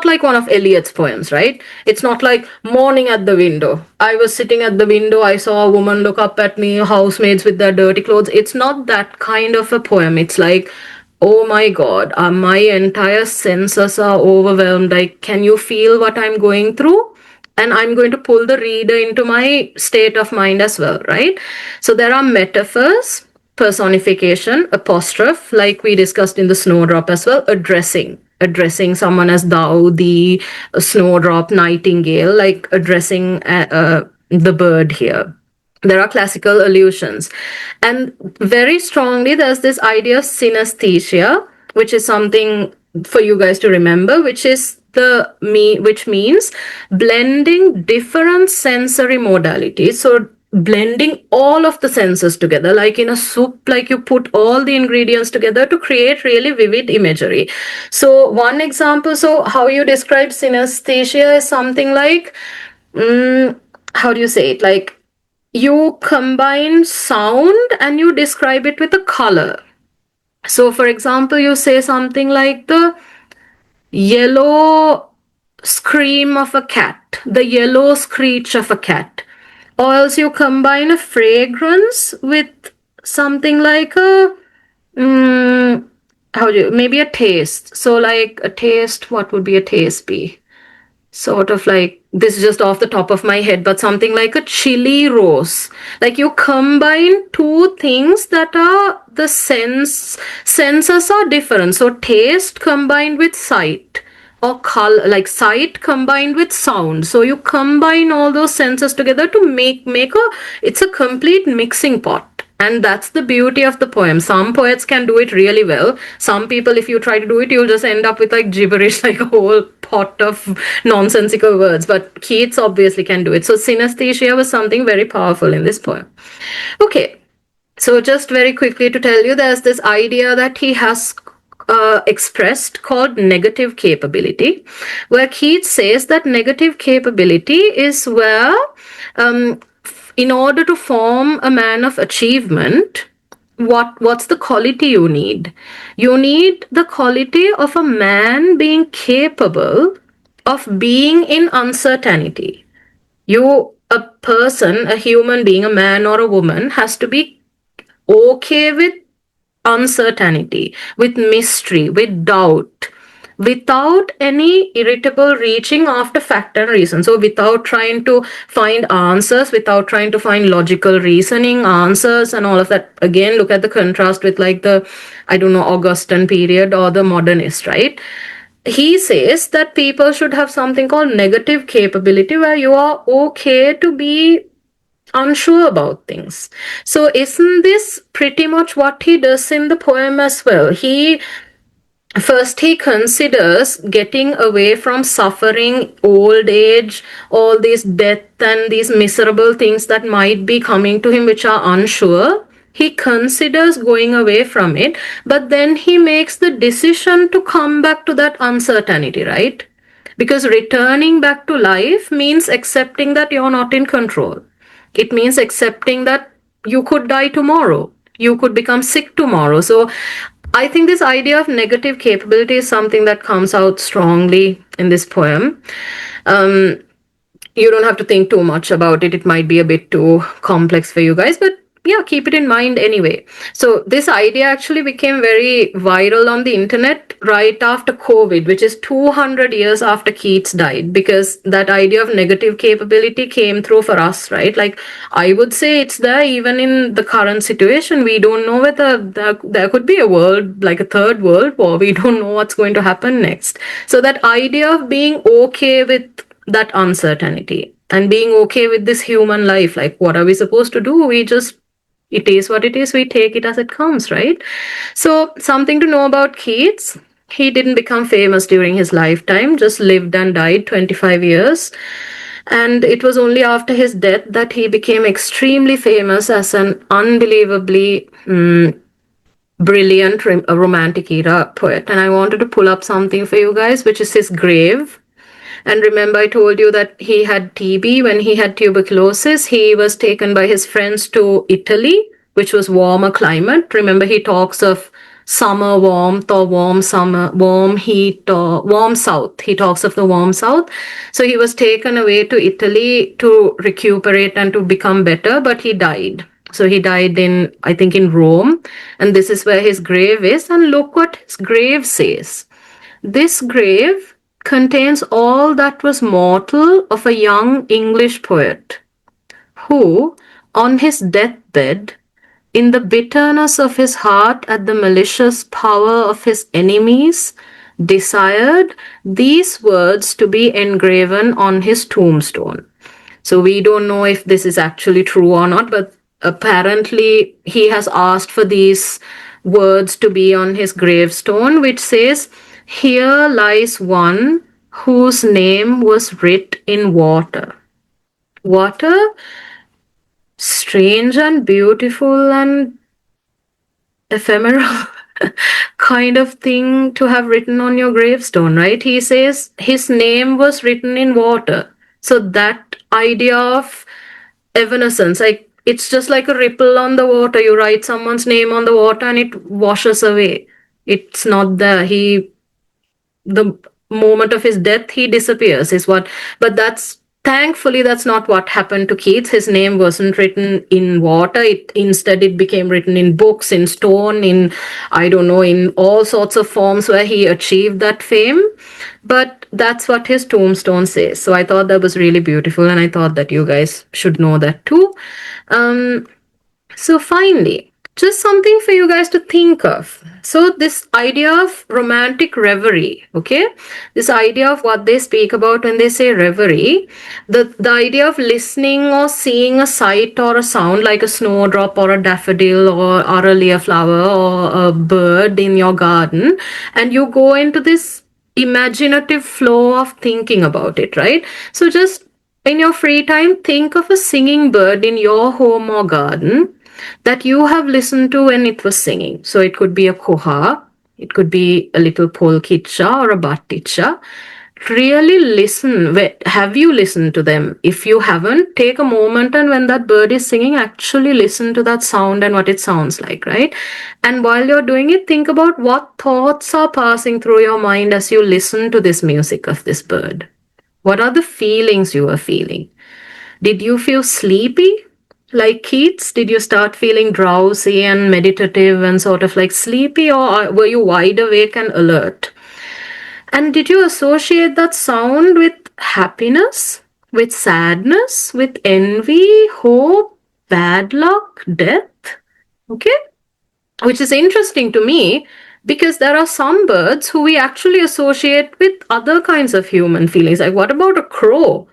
like one of Eliot's poems, right? It's not like morning at the window. I was sitting at the window, I saw a woman look up at me, housemaids with their dirty clothes. It's not that kind of a poem. It's like, oh my God, my entire senses are overwhelmed. Like, can you feel what I'm going through? And I'm going to pull the reader into my state of mind as well, right? So there are metaphors, personification, apostrophe, like we discussed in the snowdrop as well, addressing someone as thou, the snowdrop, nightingale, like addressing the bird here. There are classical allusions. And very strongly, there's this idea of synesthesia, which is something for you guys to remember, which means blending different sensory modalities. So blending all of the senses together, like in a soup, like you put all the ingredients together to create really vivid imagery. So one example, so how you describe synesthesia is something like, how do you say it? Like you combine sound and you describe it with a color. So for example, you say something like the yellow scream of a cat, the yellow screech of a cat. Or else you combine a fragrance with something like a, maybe a taste. So like a taste, what would be a taste be? Sort of like, this is just off the top of my head, but something like a chili rose. Like you combine two things that are the senses are different. So taste combined with sight, or color, like sight combined with sound. So you combine all those senses together to make it's a complete mixing pot. And that's the beauty of the poem. Some poets can do it really well. Some people, if you try to do it, you'll just end up with like gibberish, like a whole pot of nonsensical words. But Keats obviously can do it. So synesthesia was something very powerful in this poem. Okay, so just very quickly to tell you, there's this idea that he has expressed called negative capability, where Keats says that negative capability is where in order to form a man of achievement, what's the quality you need? You need the quality of a man being capable of being in uncertainty. A person, a human being, a man or a woman, has to be okay with uncertainty, with mystery, with doubt, without any irritable reaching after fact and reason. So without trying to find answers, without trying to find logical reasoning answers and all of that. Again, look at the contrast with like the, Augustan period or the modernist, right? He says that people should have something called negative capability, where you are okay to be unsure about things. So isn't this pretty much what he does in the poem as well? He considers getting away from suffering, old age, all these death and these miserable things that might be coming to him, which are unsure. He considers going away from it, but then he makes the decision to come back to that uncertainty, right? Because returning back to life means accepting that you're not in control. It means accepting that you could die tomorrow. You could become sick tomorrow. So I think this idea of negative capability is something that comes out strongly in this poem. You don't have to think too much about it. It might be a bit too complex for you guys, but yeah, keep it in mind anyway. So this idea actually became very viral on the internet right after COVID, which is 200 years after Keats died, because that idea of negative capability came through for us, right? Like, I would say it's there even in the current situation. We don't know whether there could be a world, like a third world war. We don't know what's going to happen next. So that idea of being okay with that uncertainty and being okay with this human life, like, what are we supposed to do? It is what it is. We take it as it comes, right? So, something to know about Keats. He didn't become famous during his lifetime, just lived and died 25 years. And it was only after his death that he became extremely famous as an unbelievably brilliant romantic era poet. And I wanted to pull up something for you guys, which is his grave. And remember, I told you that he had TB when he had tuberculosis. He was taken by his friends to Italy, which was warmer climate. Remember, he talks of summer warmth or warm summer, warm heat or warm south. He talks of the warm south. So he was taken away to Italy to recuperate and to become better, but he died. So he died in, I think, in Rome. And this is where his grave is. And look what his grave says. This grave contains all that was mortal of a young English poet who, on his deathbed, in the bitterness of his heart at the malicious power of his enemies, desired these words to be engraven on his tombstone. So we don't know if this is actually true or not, but apparently he has asked for these words to be on his gravestone, which says, "Here lies one whose name was writ in water." Water, strange and beautiful and ephemeral kind of thing to have written on your gravestone, right? He says his name was written in water. So that idea of evanescence, like, it's just like a ripple on the water. You write someone's name on the water and it washes away. It's not there. The moment of his death, he disappears, is what. But thankfully, that's not what happened to Keats. His name wasn't written in water. Instead, it became written in books, in stone, in, I don't know, in all sorts of forms where he achieved that fame. But that's what his tombstone says. So I thought that was really beautiful, and I thought that you guys should know that too. So finally, just something for you guys to think of. So this idea of romantic reverie, okay? This idea of what they speak about when they say reverie, the idea of listening or seeing a sight or a sound like a snowdrop or a daffodil or a leaf flower or a bird in your garden, and you go into this imaginative flow of thinking about it, right? So just in your free time, think of a singing bird in your home or garden that you have listened to when it was singing. So it could be a koha, it could be a little polkitcha or a batticha. Really listen. Have you listened to them? If you haven't, take a moment, and when that bird is singing, actually listen to that sound and what it sounds like, right? And while you're doing it, think about what thoughts are passing through your mind as you listen to this music of this bird. What are the feelings you are feeling? Did you feel sleepy? Like Keats, did you start feeling drowsy and meditative and sort of like sleepy, or were you wide awake and alert? And did you associate that sound with happiness, with sadness, with envy, hope, bad luck, death? Okay? Which is interesting to me because there are some birds who we actually associate with other kinds of human feelings. Like, what about a crow?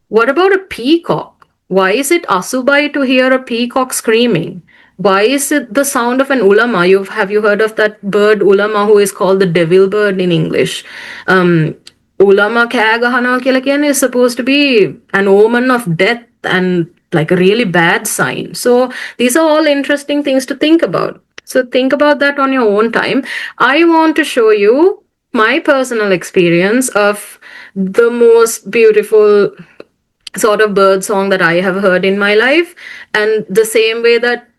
What about a peacock? Why is it asubai to hear a peacock screaming? Why is it the sound of an ulama? Have you heard of that bird ulama, who is called the devil bird in English? Ulama kaya gahana kila kiyan is supposed to be an omen of death and like a really bad sign. So these are all interesting things to think about. So think about that on your own time. I want to show you my personal experience of the most beautiful sort of bird song that I have heard in my life. And the same way that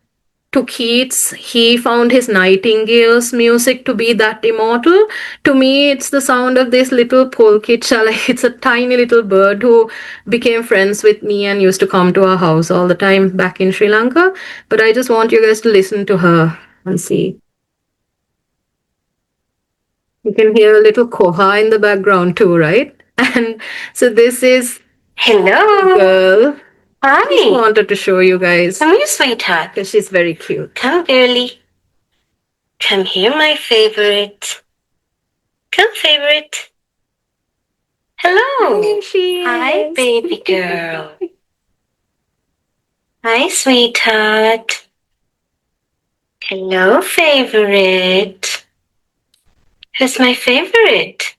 to Keats, he found his Nightingale's music to be that immortal. To me, it's the sound of this little polkicha. Like, it's a tiny little bird who became friends with me and used to come to our house all the time back in Sri Lanka. But I just want you guys to listen to her and see. You can hear a little koha in the background too, right? And so this is Hello. girl. I just Hi. wanted to show you guys Come here, sweetheart. because she's very cute. Come early. Come here, my favorite. Come, favorite. Hello. There she is. Hi, baby girl. Hi, sweetheart. Hello, favorite. Who's my favorite?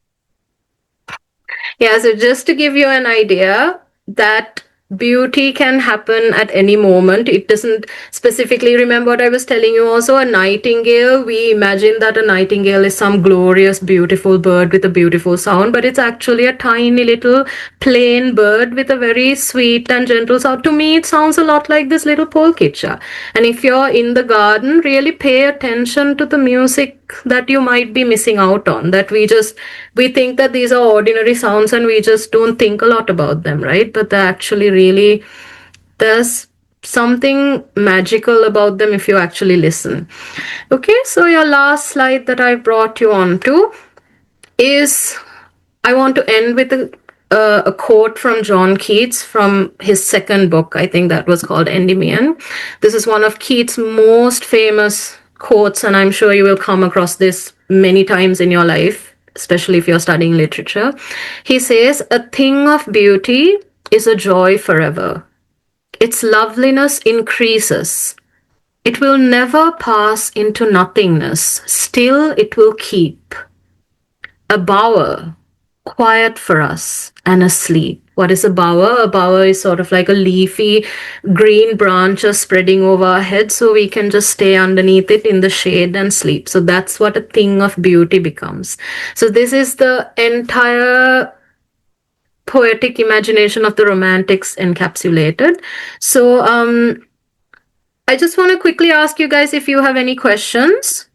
Yeah, so just to give you an idea that beauty can happen at any moment. It doesn't specifically, remember what I was telling you also, a nightingale, we imagine that a nightingale is some glorious, beautiful bird with a beautiful sound, but it's actually a tiny little plain bird with a very sweet and gentle sound. To me, it sounds a lot like this little polkicha. And if you're in the garden, really pay attention to the music that you might be missing out on, that we think that these are ordinary sounds and we just don't think a lot about them, right? But they're actually really, there's something magical about them if you actually listen. Okay, so your last slide that I brought you on to is, I want to end with a quote from John Keats from his second book. I think that was called Endymion. This is one of Keats' most famous quotes, and I'm sure you will come across this many times in your life, especially if you're studying literature. He says, "A thing of beauty is a joy forever. Its loveliness increases. It will never pass into nothingness. Still it will keep. A bower, quiet for us and asleep." What is a bower? A bower is sort of like a leafy green branch just spreading over our head so we can just stay underneath it in the shade and sleep. So that's what a thing of beauty becomes. So this is the entire poetic imagination of the Romantics encapsulated. So I just want to quickly ask you guys if you have any questions,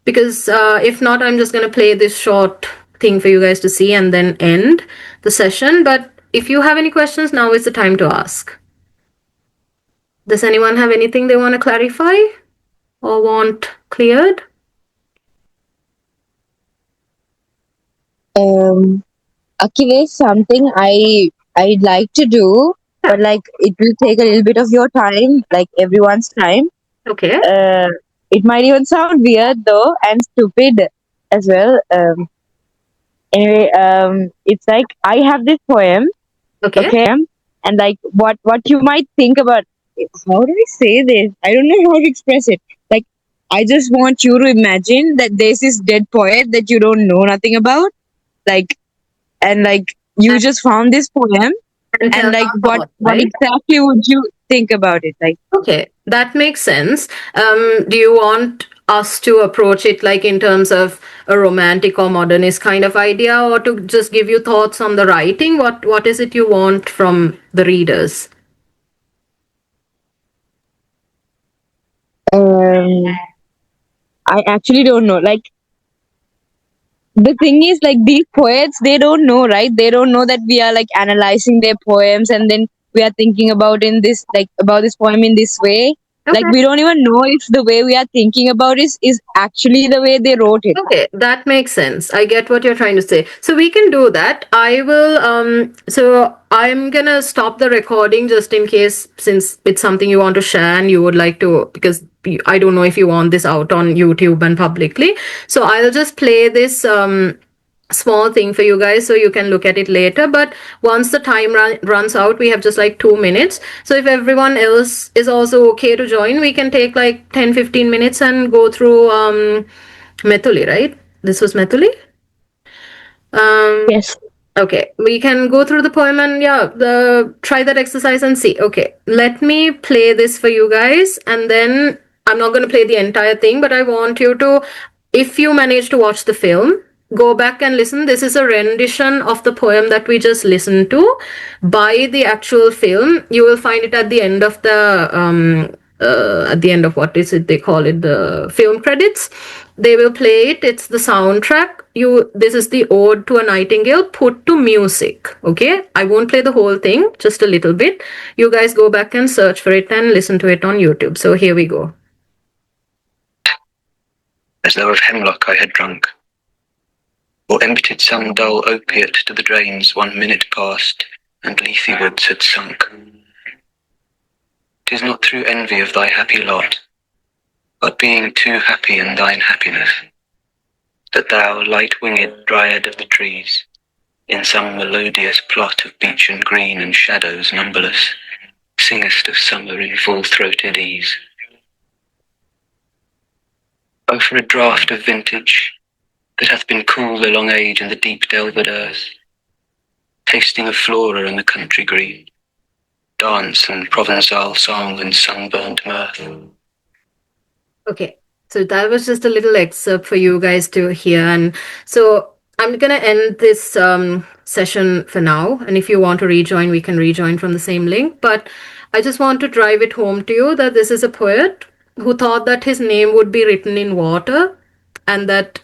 because if not, I'm just going to play this short thing for you guys to see and then end the session. But if you have any questions, now is the time to ask. Does anyone have anything they want to clarify or want cleared? Akile, something I'd like to do, but like it will take a little bit of your time, like everyone's time. Okay. It might even sound weird though and stupid as well. Anyway, it's like I have this poem, Okay. and like what you might think about. How do I say this? I don't know how to express it. Like I just want you to imagine that there's this dead poet that you don't know nothing about, like, and like you just found this poem, and like what exactly would you think about it? Like, okay, that makes sense. Do you want us to approach it like in terms of a romantic or modernist kind of idea, or to just give you thoughts on the writing? What is it you want from the readers? I actually don't know. Like, the thing is, like, these poets, they don't know, right? They don't know that we are like analyzing their poems and then we are thinking about about this poem in this way. Okay. Like, we don't even know if the way we are thinking about it is actually the way they wrote it. Okay, that makes sense. I get what you're trying to say. So we can do that. I will, so I'm gonna stop the recording just in case, since it's something you want to share and you would like to, because I don't know if you want this out on YouTube and publicly. So I'll just play this small thing for you guys so you can look at it later. But once the time runs out, we have just like 2 minutes. So if everyone else is also okay to join, we can take like 10-15 minutes and go through Methuli, right? This was Methuli? Yes. Okay, we can go through the poem and try that exercise and see. Okay, let me play this for you guys, and then I'm not going to play the entire thing, but I want you to, if you manage to watch the film, go back and listen. This is a rendition of the poem that we just listened to by the actual film. You will find it at the end of the at the end of what is it they call it, the film credits. They will play it. It's the soundtrack. This is the ode to a nightingale put to music. Okay, I won't play the whole thing, just a little bit. You guys go back and search for it and listen to it on YouTube. So here we go. As though of hemlock I had drunk, or emptied some dull opiate to the drains 1 minute past, and leafy woods had sunk. 'Tis not through envy of thy happy lot, but being too happy in thine happiness, that thou, light-winged dryad of the trees, in some melodious plot of beechen green and shadows numberless, singest of summer in full-throated ease. O for a draught of vintage that hath been cooled a long age in the deep delved earth, tasting of flora and the country green, dance and Provençal song and sunburnt mirth. Okay, so that was just a little excerpt for you guys to hear. And so I'm going to end this session for now. And if you want to rejoin, we can rejoin from the same link. But I just want to drive it home to you that this is a poet who thought that his name would be written in water and that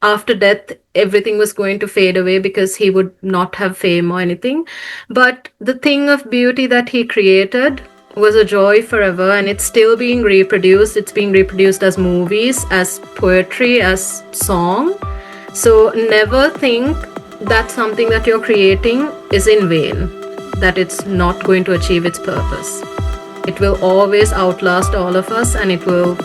after death, everything was going to fade away because he would not have fame or anything. But the thing of beauty that he created was a joy forever, and it's still being reproduced. It's being reproduced as movies, as poetry, as song. So never think that something that you're creating is in vain, that it's not going to achieve its purpose. It will always outlast all of us, and it will